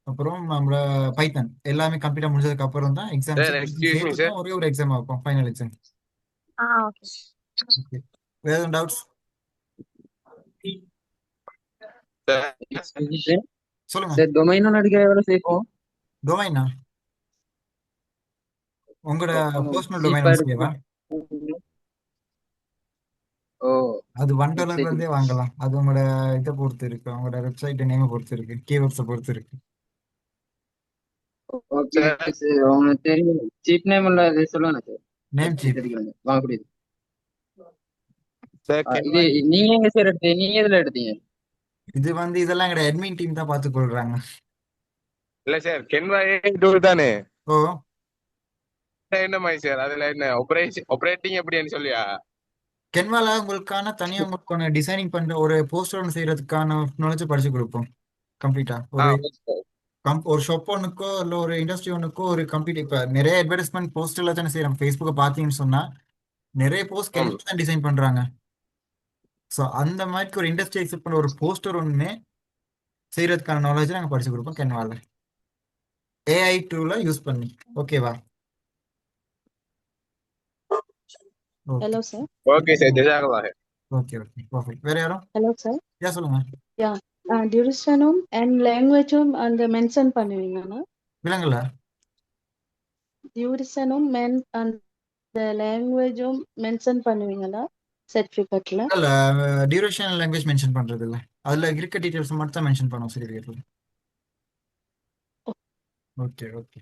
அப்புறம் நம்மளோட பைத்தன் எல்லாமே கம்ப்ளீட்டாக முடிஞ்சதுக்கு அப்புறம் தான் எக்ஸாம்ஸ் சார் எக்ஸ்கியூஸ் மீ சேர்த்து சார். தான் ஒரே ஒரு எக்ஸாம் வைப்போம், ஃபைனல் எக்ஸாம். ஓகே. ஓகே, வேற எதுவும் டவுட்ஸ்? சொல்லுங்க. சார் டொமைன் அடிக்க எவ்வளோ சேர்ப்போம்? டொமைனா உங்களோட பர்சனல் டொமைன் சீப்பா ஓகேவா? ஓ அது $1 வெப்சைட். இருந்தே வாங்கலாம். அது உங்களோட இதை பொறுத்து இருக்கு, உங்களோட வெப்சைட் நேமை பொறுத்து இருக்கு, கீவேர்ட்ஸை பொறுத்து இருக்கு. ஓகே சார், உங்களுக்கு தெரியும் சீப் நேம் உள்ள இது சொல்லுங்க சார். Namecheap. வாங்கக்கூடியது. சார் இது நீங்க எங்க சார் எடுத்தீங்க? நீங்க எதுல எடுத்தீங்க? இது வந்து இதெல்லாம் எங்களோட அட்மின் டீம் தான் பார்த்து கொள்றாங்க. இல்லை சார், கென்வா ஏஐ டூல் தானே? ஓ என்ன மாதிரி சார், அதுல என்ன ஆப்ரேட்டிங் எப்படின்னு சொல்லியா? கென்வால உங்களுக்கான தனியாக உங்களுக்கான டிசைனிங் பண்ற ஒரு போஸ்டர் ஒன்று செய்யறதுக்கான நாலேஜ் படிச்சு கொடுப்போம் கம்ப்ளீட்டா. ஒரு ஷாப் ஒன்றுக்கோ இல்லை ஒரு இண்டஸ்ட்ரி ஒன்றுக்கோ ஒரு கம்ப்ளீட். இப்போ நிறைய அட்வர்டைஸ்மெண்ட் போஸ்டர்ல தானே செய்யறோம். ஃபேஸ்புக்கை பார்த்தீங்கன்னு சொன்னா நிறைய போஸ்ட் கென்வா தான் டிசைன் பண்றாங்க. ஸோ அந்த மாதிரி ஒரு இண்டஸ்ட்ரி எக்ஸெப்ட் பண்ண ஒரு போஸ்டர் ஒன்று செய்யறதுக்கான நாலேஜ் நாங்கள் படிச்சு கொடுப்போம் கென்வால, AI டூல யூஸ் பண்ணி. ஓகேவா? Hello, sir. ஓகே சார், ஜஸாக்கல்லாஹ். Okay perfect. வேற யாரும்? Hello, sir. சொல்லுங்க. Yeah. Duration and language அந்த மென்ஷன் பண்ணுவீங்கண்ணா? விலங்குல டியூரேஷனும் அந்த லாங்குவேஜும் மென்ஷன் பண்ணுவீங்களா சர்டிஃபிகேட்ல? இல்ல, டியூரேஷன் லாங்குவேஜ் மென்ஷன் பண்றது இல்ல, அதுல இருக்க டீடைல்ஸ் மட்டும் தான் மென்ஷன் பண்ணுவோம் சர்டிஃபிகேட்ல. Okay.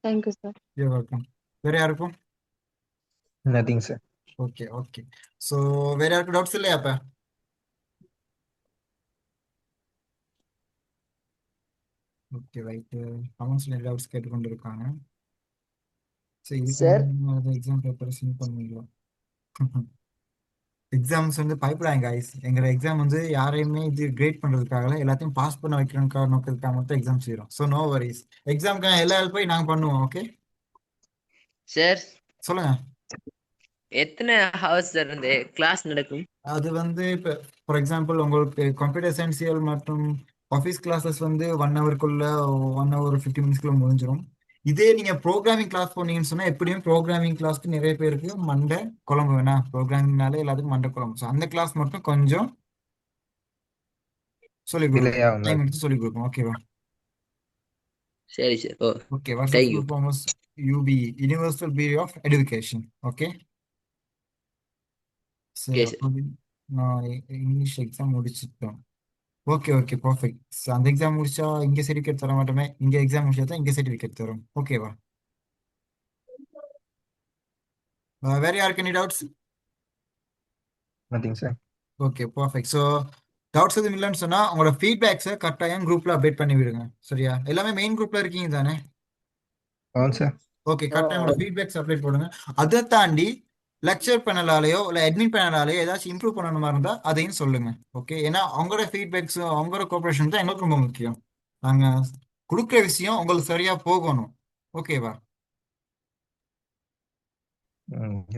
Thank you sir. You welcome. வேற யாருக்கும்? Nothing sir. ஓகே. ஸோ வேற யாருக்கும் டவுட்ஸ் இல்லையா? அப்ப ஓகே ரைட். கமெண்ட்ஸ்ல டவுட்ஸ் கேட்டுக்கொண்டு இருக்காங்க. சரி, இதுக்கு எக்ஸாம் பேப்பர் சென்ட் பண்ணுவீங்களா? எக்ஸாம்ஸ் வந்து பயப்படாங்க கைஸ். எங்களோட எக்ஸாம் வந்து யாரையுமே இது கிரேட் பண்றதுக்காக எல்லாத்தையும் பாஸ் பண்ண வைக்கணும்னு நோக்கத்துக்காக மட்டும் எக்ஸாம் செய்யறோம். ஸோ நோ வரிஸ், எக்ஸாமுக்கான எல்லா ஹெல்ப்பையும் நாங்கள் பண்ணுவோம். ஓகே சார் சொல்லுங்க. எத்தனை ஹவர்ஸ் இருந்து கிளாஸ் நடக்கும்? அது வந்து இப்போ ஃபார் எக்ஸாம்பிள் உங்களுக்கு கம்ப்யூட்டர் எசென்சியல் மற்றும் ஆஃபீஸ் கிளாஸஸ் வந்து 1 ஹவருக்குள்ள 1 hour 50 minutesக்குள்ள முடிஞ்சிடும். இதே நீங்க ப்ரோக்ராமிங் கிளாஸ் போனீங்கன்னு சொன்னா எப்படியும் ப்ரோக்ராமிங் கிளாஸ்க்கு நிறைய பேருக்கு மண்டை குழம்பு வேணா, ப்ரோக்ராமிங்னாலே எல்லாத்துக்கும் மண்டை குழம்பு. ஸோ அந்த கிளாஸ் மட்டும் கொஞ்சம் சொல்லிக் கொடுக்கும், டைம் எடுத்து சொல்லிக் கொடுக்கும். ஓகேவா? சரி sir. Oh Okay, what's the thank you. full form of UBE? Universal Bureau of Education. Okay. So, okay sir. நான் இங்கிலீஷ் எக்ஸாம் முடிச்சிட்டோம். Okay okay perfect. ஸோ அந்த எக்ஸாம் முடிச்சா இங்கே சர்டிஃபிகேட் தர மாட்டோமே, இங்கே எக்ஸாம் முடிச்சா தான் இங்கே சர்டிஃபிகேட் தரும். ஓகேவா? வேற யாருக்கு any doubts? Nothing sir. Okay perfect. So doubts எதுவும் இல்லைன்னு சொன்னால் உங்களோட ஃபீட்பேக்ஸை கட்டாயம் குரூப்பில் அப்டேட் பண்ணி விடுங்க. சரியா? எல்லாமே மெயின் குரூப்பில் இருக்கீங்க தானே? ஆமாம் சார். ஓகே, கரெக்டாக உங்களோட ஃபீட்பேக்ஸ் அப்டேட் பண்ணுங்க. அதை தாண்டி லெக்சர் பேனலாலேயோ இல்லை அட்மின் பேனலாலேயோ ஏதாச்சும் இம்ப்ரூவ் பண்ணணும் மாதிரி இருந்தால் அதையும் சொல்லுங்க. ஓகே, ஏன்னா அவங்களோட ஃபீட்பேக்ஸும் அவங்களோட கோஆப்ரேஷன் தான் எங்களுக்கு ரொம்ப முக்கியம். நாங்கள் கொடுக்குற விஷயம் உங்களுக்கு சரியாக போகணும். ஓகேவா?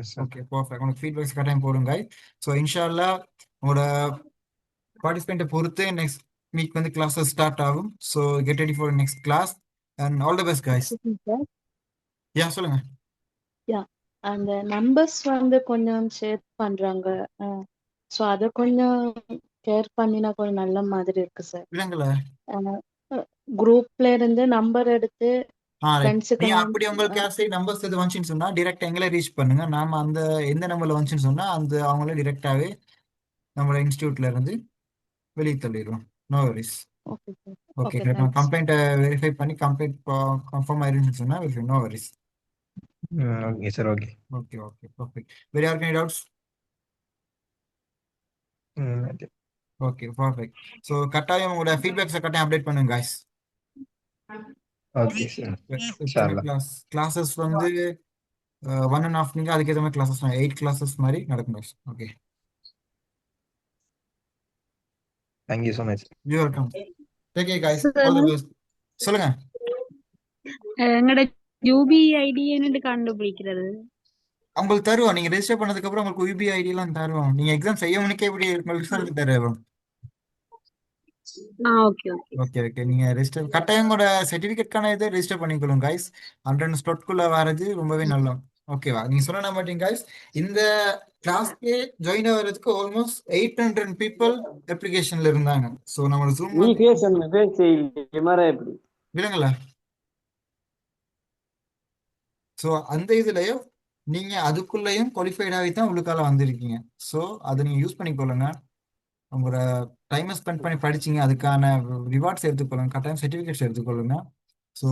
Yes sir. Okay perfect. உங்களுக்கு ஃபீட்பேக்ஸ் கட்டாயம் போடுங்க. ஸோ இன்ஷால்லா உங்களோட பார்ட்டிசிபெண்ட்டை பொறுத்து நெக்ஸ்ட் வீக் வந்து கிளாஸஸ் ஸ்டார்ட் ஆகும். So get ready for next class and all the best guys. Sir. Yeah சொல்லுங்க. யா, அந்த நம்பர்ஸ் வந்து கொஞ்சம் ஷேர் பண்றாங்க. ஸோ அதை கொஞ்சம் கேர் பண்ணினா கொஞ்சம் நல்ல மாதிரி இருக்கு சார். இல்லைங்கள குரூப்ல இருந்து நம்பர் எடுத்து ரைட். ஃப்ரெண்ட்ஸுக்கு நீ அப்படி உங்களுக்கு சரி நம்பர்ஸ் எது வந்துச்சுன்னு சொன்னா டிரெக்ட் எங்களை ரீச் பண்ணுங்க. நாம அந்த எந்த நம்பர்ல வந்துச்சுன்னு சொன்னா அந்த அவங்கள டிரெக்டாவே நம்மளோட இன்ஸ்டியூட்ல இருந்து வெளியே தள்ளிடுவோம். No worries. Okay sir. Okay, okay நம்ம தேங்க்ஸ். கம்ப்ளைண்ட்டை வெரிஃபை பண்ணி கம்ப்ளைண்ட் கன்ஃபார்ம் ஆயிருந்துன்னு சொன்னா no worries. Okay sir. Okay. Okay okay perfect. வேற யாருக்கு டவுட்ஸ்? Okay perfect. ஸோ கட்டாயம் உங்களோட ஃபீட்பேக்ஸை கட்டாயம் அப்டேட் பண்ணுங்க guys. Okay sir. எத்தனை இன்ஷால்லா. கிளாஸஸ் வந்து 1.5 நீங்க அதுக்கேற்ற மாதிரி கிளாஸஸ் 8 கிளாஸஸ் மாதிரி நடக்கும் guys. Okay, thank you so much. You welcome. Take care guys. Sir, all the best. சொல்லுங்க. எங்களோட யூபி ஐடி என்னன்னு கண்டுபிடிக்கிறது? உங்களுக்கு தருவோம். நீங்க ரெஜிஸ்டர் பண்ணதுக்கு அப்புறம் உங்களுக்கு யூபிஐ ஐடி எல்லாம் தருவோம். நீங்க எக்ஸாம் செய்ய முன்னே இப்படி உங்களுக்கு ரிசல்ட் தருவோம். Okay okay. ஓகே ஓகே, நீங்க ரெஜிஸ்டர் கட்டாயம் கூட சர்டிஃபிகேட்கான இதை ரெஜிஸ்டர் பண்ணிக்கொள்ளுங்க guys. 100 ஸ்லாட்குள்ள வரது ரொம்பவே நல்லா. ஓகேவா? நீங்க சொல்ல மாட்டீங்க guys, இந்த கிளாஸ்க்கு ஜாயின் ஆகிறதுக்கு ஆல்மோஸ்ட் 800 people அப்ளிகேஷன்ல இருந்தாங்க. ஸோ நம்ம ஜூம் விலங்கல. ஸோ அந்த இதுலயும் நீங்க அதுக்குள்ளேயும் குவாலிஃபைட் ஆகி தான் உள்ளுக்கால வந்திருக்கீங்க. ஸோ அதை நீங்க யூஸ் பண்ணிக்கொள்ளுங்க. உங்களோட டைமை ஸ்பெண்ட் பண்ணி படிச்சீங்க, அதுக்கான ரிவார்ட்ஸ் எடுத்துக்கொள்ளுங்க, கட்டாயம் சர்டிஃபிகேட்ஸ் எடுத்துக்கொள்ளுங்க. ஸோ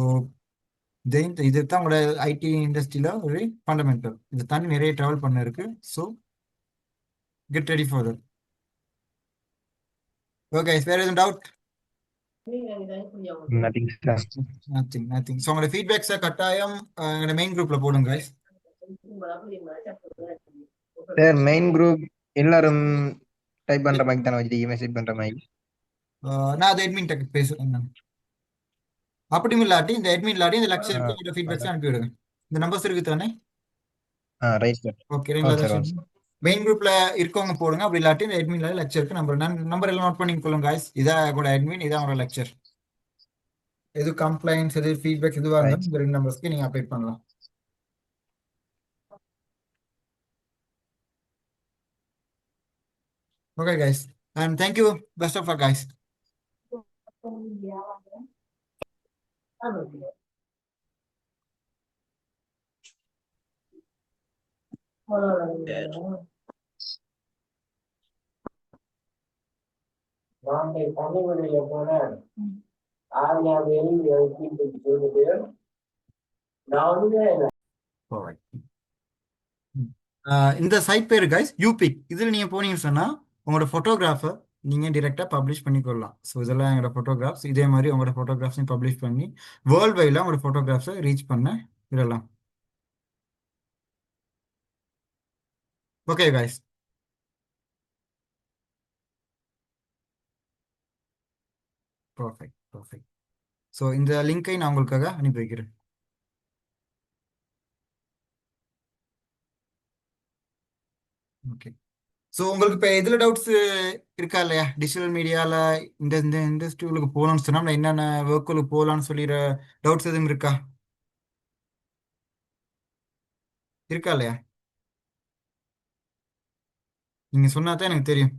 இது தான் உங்களோட ஐடி இண்டஸ்ட்ரியில ஒரு ஃபண்டமெண்டல். இதை தாண்டி நிறைய ட்ராவல் பண்ண இருக்கு. So get ready for that. Okay, வேற எதுவும் doubt? Nothing sir. Nothing nothing. So உங்களோட ஃபீட்பேக்ஸை கட்டாயம் எங்களோட மெயின் குரூப்ல போடுங்க guys. சார் மெயின் குரூப் எல்லாரும் டைப் பண்ற மாதிரி தானே வச்சிருக்கீங்க, மெசேஜ் பண்ற மாதிரி? நான் அது அட்மின் டெக் பேசுறேன். அப்படியும் இல்லாட்டி இந்த அட்மின் இல்லாட்டி இந்த லெக்சருக்கு உங்களோட ஃபீட்பேக்ஸ் அனுப்பி விடுங்க. இந்த நம்பர்ஸ் இருக்கு தானே? Right sir. Okay, okay sir. Main குரூப்ல இருக்கவங்க போடுங்க. அப்படி இல்லாட்டி இந்த அட்மின்ல லெக்சருக்கு நம்பர் எல்லாம் நோட் பண்ணிக்கொள்ளுங்க guys. இதான் கூட அட்மின், இதான் உங்களோட லெக்சர். எது கம்ப்ளைண்ட்ஸ் எது ஃபீட்பேக் எதுவாக இருந்தாலும் இந்த 2 நம்பர்ஸ்க்கு நீங்க அப்டேட் பண்ணலாம். Okay guys, and thank you. Best of luck guys. Alright. இந்த சைட் பேரு guys யூபிக். இதில் நீங்கள் போனீங்கன்னு சொன்னால் உங்களோட ஃபோட்டோகிராஃபை நீங்கள் டிரெக்டாக பப்ளிஷ் பண்ணிக்கொள்ளலாம். ஸோ இதெல்லாம் எங்களோட ஃபோட்டோகிராஃப்ஸ். இதே மாதிரி உங்களோட ஃபோட்டோகிராஃப்ஸையும் பப்ளிஷ் பண்ணி வேர்ல்டு வைடில் உங்களோட ஃபோட்டோகிராஃப்ஸை ரீச் பண்ண விடலாம். Okay guys. பர்ஃபெக்ட். ஸோ இந்த லிங்கை நான் உங்களுக்காக அனுப்பி வைக்கிறேன். ஓகே, ஸோ உங்களுக்கு இப்போ எதில் டவுட்ஸ் இருக்கா இல்லையா? டிஜிட்டல் மீடியாவில் இந்த இண்டஸ்ட்ரிகளுக்கு போகலான்னு சொன்னால் என்னென்ன ஒர்க்குகளுக்கு போகலான்னு சொல்லிடுற டவுட்ஸ் எதுவும் இருக்கா இல்லையா? நீங்கள் சொன்னா தான் எனக்கு தெரியும்.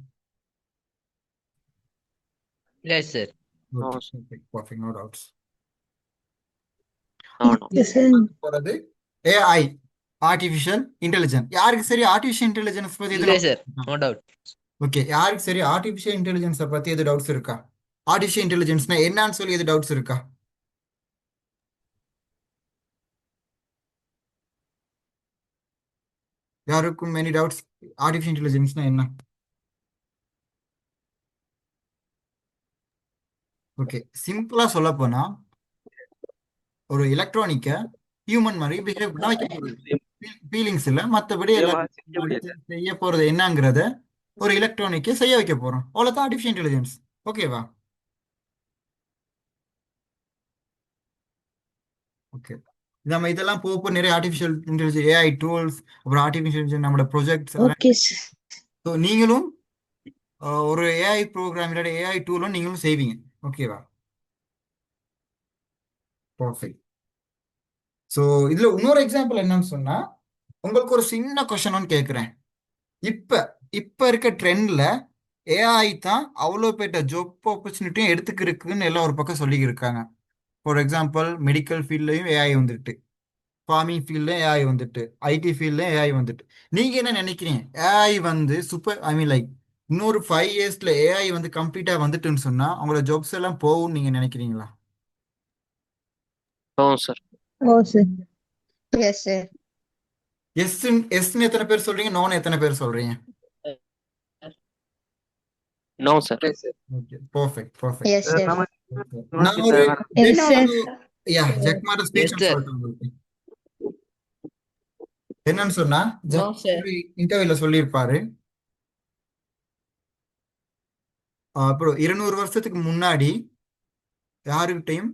இல்ல sir. Okay perfect, no doubts. ஆமாம். போறது ஏஐ, ஆர்டிஃபிஷியல் இன்டெலிஜென்ஸ். யாருக்கு சரி ஆர்டிஃபிஷியல் இன்டெலிஜென்ஸ் பத்தி இல்ல எது சார், நோ டவுட். ஓகே, யாருக்கு சரி ஆர்டிஃபிஷியல் இன்டெலிஜென்ஸை பத்தி எது டவுட்ஸ் இருக்கா? ஆர்டிஃபிஷியல் இன்டெலிஜென்ஸ்னா என்னன்னு சொல்லி எது டவுட்ஸ் இருக்கா? யாருக்கும் மெனி டவுட்ஸ்? ஆர்டிஃபிஷியல் இன்டெலிஜென்ஸ்னா என்ன? ஓகே, சிம்பிளா சொல்ல போனா ஒரு எலக்ட்ரானிக்க ஹியூமன் மாதிரி பிஹேவ் பண்ண வைக்க போகுது. ஃபீலிங்ஸ் இல்ல, மற்றபடி எல்லாத்தையும் அடுத்து செய்ய போறது என்னங்கிறத ஒரு எலக்ட்ரானிக்கை செய்ய வைக்க போறோம். அவ்வளவுதான் ஆர்டிஃபிஷியல் இன்டெலிஜென்ஸ். ஓகேவா? ஓகே, நம்ம இதெல்லாம் போக நிறைய ஆர்டிஃபிஷியல் இன்டெலிஜென்ஸ், ஏஐ டூல்ஸ், அப்புறம் ஆர்டிஃபிஷியல் இன்டெலிஜென்ஸ், நம்மளோட ப்ரொஜெக்ட்ஸ். ஓகே ஸோ நீங்களும் ஒரு ஏஐ ப்ரோக்ராம் இல்லாத ஏஐ டூலும் நீங்களும் செய்வீங்க. ஓகேவா? பர்ஃபெக்ட். ஸோ இதுல இன்னொரு எக்ஸாம்பிள் என்னன்னு சொன்னா, உங்களுக்கு ஒரு சின்ன கொஸ்டின் ஒன்று கேட்குறேன். இப்ப இப்ப இருக்க ட்ரெண்ட்ல ஏஐ தான் அவ்வளோ பேட்ட ஜாப் ஆப்பர்ச்சுனிட்டியும் எடுத்துக்கிருக்குன்னு எல்லாம் ஒரு பக்கம் சொல்லி இருக்காங்க. ஃபார் எக்ஸாம்பிள் மெடிக்கல் ஃபீல்ட்லையும் ஏஐ வந்துட்டு, ஃபார்மிங் ஃபீல்ட்லையும் ஏஐ வந்துட்டு, ஐடி ஃபீல்ட்லையும் ஏஐ வந்துட்டு. நீங்க என்ன நினைக்கிறீங்க? ஏஐ வந்து சூப்பர், ஐ மீன் லைக் இன்னொரு 5 இயர்ஸ்ல ஏஐ வந்து கம்ப்ளீட்டா வந்துட்டுன்னு சொன்னா அவங்களோட ஜாப்ஸ் எல்லாம் போகும்னு நீங்க நினைக்கிறீங்களா? ஆமாம் சார். ஓ சார். Yes sir. எஸ்ன்னு எத்தனை பேர் சொல்றீங்க? நோன்னு எத்தனை பேர் சொல்றீங்க? No sir. Okay, perfect perfect. Yes sir. நான் ஒரு எஸ் சார். ஜெக்மாட ஸ்பீச் Yes, sir. சொல்லிட்டேன் உங்களுக்கு. என்னன்னு சொன்னா, No, sir. இன்டர்வியூல சொல்லியிருப்பாரு. அப்புறம் 200 வருஷத்துக்கு முன்னாடி யாருக்கிட்டையும்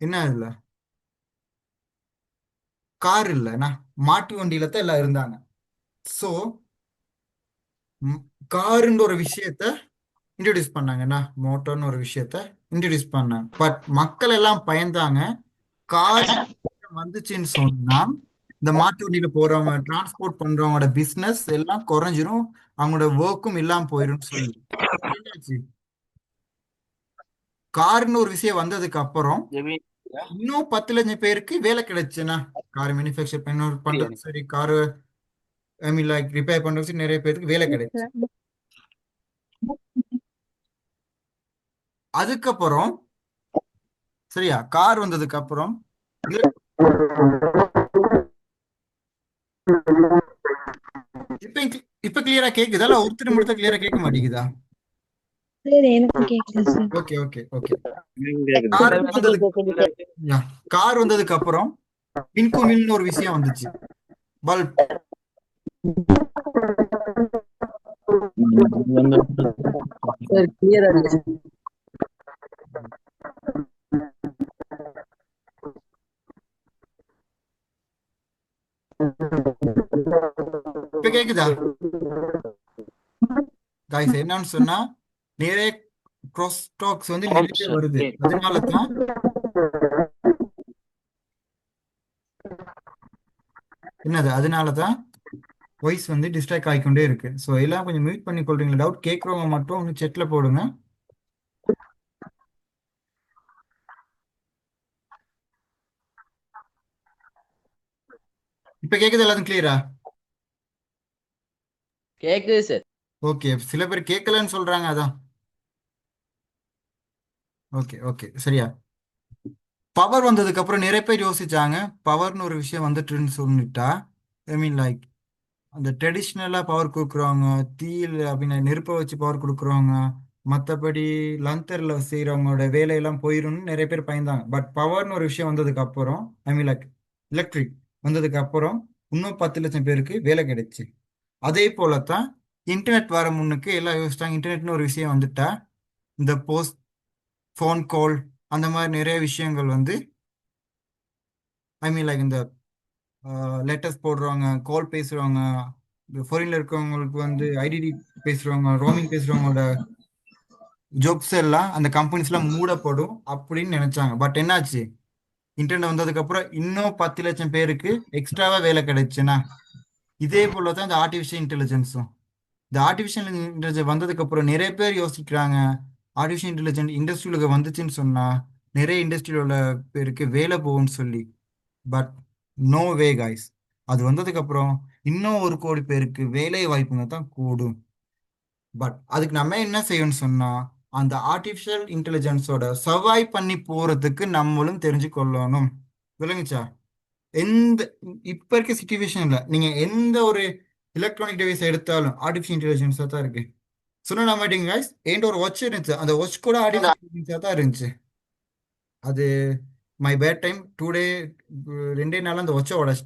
என்ன இல்ல, கார் இல்லைன்னா மாட்டு வண்டியில தான் எல்லாம் இருந்தாங்க. ஸோ காருன்ற ஒரு விஷயத்த இன்ட்ரடியூஸ் பண்ணாங்கன்னா, மோட்டர்னு ஒரு விஷயத்த இன்ட்ரடியூஸ் பண்ணாங்க. பட் மக்கள் எல்லாம் பயந்தாங்க. கார் வந்துச்சுன்னு சொன்னா இந்த மாட்டு வண்டியில போறவங்க, டிரான்ஸ்போர்ட் பண்றவங்களோட பிசினஸ் எல்லாம் குறைஞ்சிரும், அவங்களோட ஒர்க்கும் இல்லாம போயிடும் சொல்லி என்னாச்சு? கார்னு ஒரு விஷயம் வந்ததுக்கு அப்புறம் இன்னும் 10 லட்சம் பேருக்கு வேலை கிடைச்சுன்னா, கார் மேனுஃபேக்சர் பண்றது சரி, காரு ஐ மீன் லைக் ரிப்பேர் பண்றது சரி, நிறைய பேருக்கு வேலை கிடைச்சு. அதுக்கப்புறம் சரியா, கார் வந்ததுக்கு அப்புறம் இப்ப இப்ப கிளியரா கேக்குதா? இல்ல ஒருத்தர் மட்டும் கிளியரா கேட்க மாட்டேங்குதா? சார் எனக்கு கேட்கல sir. Okay okay okay. Car வந்ததுக்கு அப்புறம் இன்குமில்னு ஒரு விஷயம் வந்துச்சு, பல்ப். சார் கிளியரா இருக்கு. இப்ப கேக்குதா காய்ஸ்? என்னன்னு சொன்னா நிறைய cross talks வந்து நிறைய பேர் வருது. அதனாலதான் என்னது, அதனாலதான் வாய்ஸ் வந்து டிஸ்ட்ராக்ட் ஆகிக்கொண்டே இருக்கு. ஸோ எல்லாம் கொஞ்சம் மியூட் பண்ணி கொள்றீங்களா? டவுட் கேட்குறவங்க மட்டும் ஒன்று செட்ல போடுங்க. இப்ப கேக்குது? எல்லாரும் கிளியரா? கேக்குது சார். ஓகே, சில பேர் கேட்கலன்னு சொல்றாங்க, அதான். ஓகே ஓகே, சரியா. பவர் வந்ததுக்கு அப்புறம் நிறைய பேர் யோசிச்சாங்க, பவர்னு ஒரு விஷயம் வந்துட்டுன்னு சொல்லிட்டா, ஐ மீன் லைக் அந்த ட்ரெடிஷ்னலாக பவர் கொடுக்குறவங்க, தீயில் அப்படின்னா நெருப்பை வச்சு பவர் கொடுக்குறவங்க, மற்றபடி லந்தரில் செய்கிறவங்களோட வேலையெல்லாம் போயிரும்னு நிறைய பேர் பயந்தாங்க. பட் பவர்னு ஒரு விஷயம் வந்ததுக்கு அப்புறம், ஐ மீன் லைக் எலக்ட்ரிக் வந்ததுக்கு அப்புறம் இன்னும் 10 லட்சம் பேருக்கு வேலை கிடைச்சு. அதே போலத்தான் இன்டர்நெட் வர முன்னுக்கு எல்லாம் யோசிச்சாங்க, இன்டர்நெட்னு ஒரு விஷயம் வந்துட்டா இந்த போஸ்ட் ஃபோன் கால் அந்த மாதிரி நிறைய விஷயங்கள் வந்து, ஐ மீன் லைக் இந்த லெட்டர்ஸ் போடுறவங்க, கால் பேசுறவங்க, ஃபாரின்ல இருக்கவங்களுக்கு வந்து ஐடிடி பேசுறவங்க, ரோமிங் பேசுறவங்களோட ஜாப்ஸ் எல்லாம் அந்த கம்பெனிஸ்லாம் மூடப்படும் அப்படின்னு நினைச்சாங்க. பட் என்னாச்சு, இன்டர்நெட் வந்ததுக்கு அப்புறம் இன்னும் 10 லட்சம் பேருக்கு எக்ஸ்ட்ராவா வேலை கிடைச்சுன்னா, இதே போல தான் இந்த ஆர்டிஃபிஷியல் இன்டெலிஜென்ஸும். இந்த ஆர்டிஃபிஷியல் இன்டெலிஜென்ஸ் வந்ததுக்கு அப்புறம் நிறைய பேர் யோசிக்கிறாங்க, ஆர்டிஃபிஷியல் இன்டெலிஜென்ஸ் இண்டஸ்ட்ரியிலுக்கு வந்துச்சுன்னு சொன்னா நிறைய இண்டஸ்ட்ரியில் உள்ள பேருக்கு வேலை போகும்னு சொல்லி. But no way guys. அது வந்ததுக்கப்புறம் இன்னும் 1 கோடி பேருக்கு வேலை வாய்ப்புங்க தான் கூடும். பட் அதுக்கு நம்ம என்ன செய்யணும்னு சொன்னா, அந்த ஆர்டிஃபிஷியல் இன்டெலிஜென்ஸோட சர்வை பண்ணி போறதுக்கு நம்மளும் தெரிஞ்சு கொள்ளணும். விளங்குச்சா? எந்த இப்ப இருக்க சுச்சுவேஷன்ல நீங்க எந்த ஒரு எலக்ட்ரானிக் டிவைஸ் எடுத்தாலும் ஆர்டிஃபிஷியல் இன்டெலிஜென்ஸா தான் இருக்கு. சொன்ன மாட்டீங்க guys, என்கிட்ட ஒரு வாட்ச் இருந்துச்சு, அந்த வாட்ச் கூட ஆர்டிஃபிஷியல் இன்டெலிஜென்ஸா தான் இருந்துச்சு. அது மை பேட் டைம் 2 டே 2 நாள் அந்த வாட்சை உடச்சு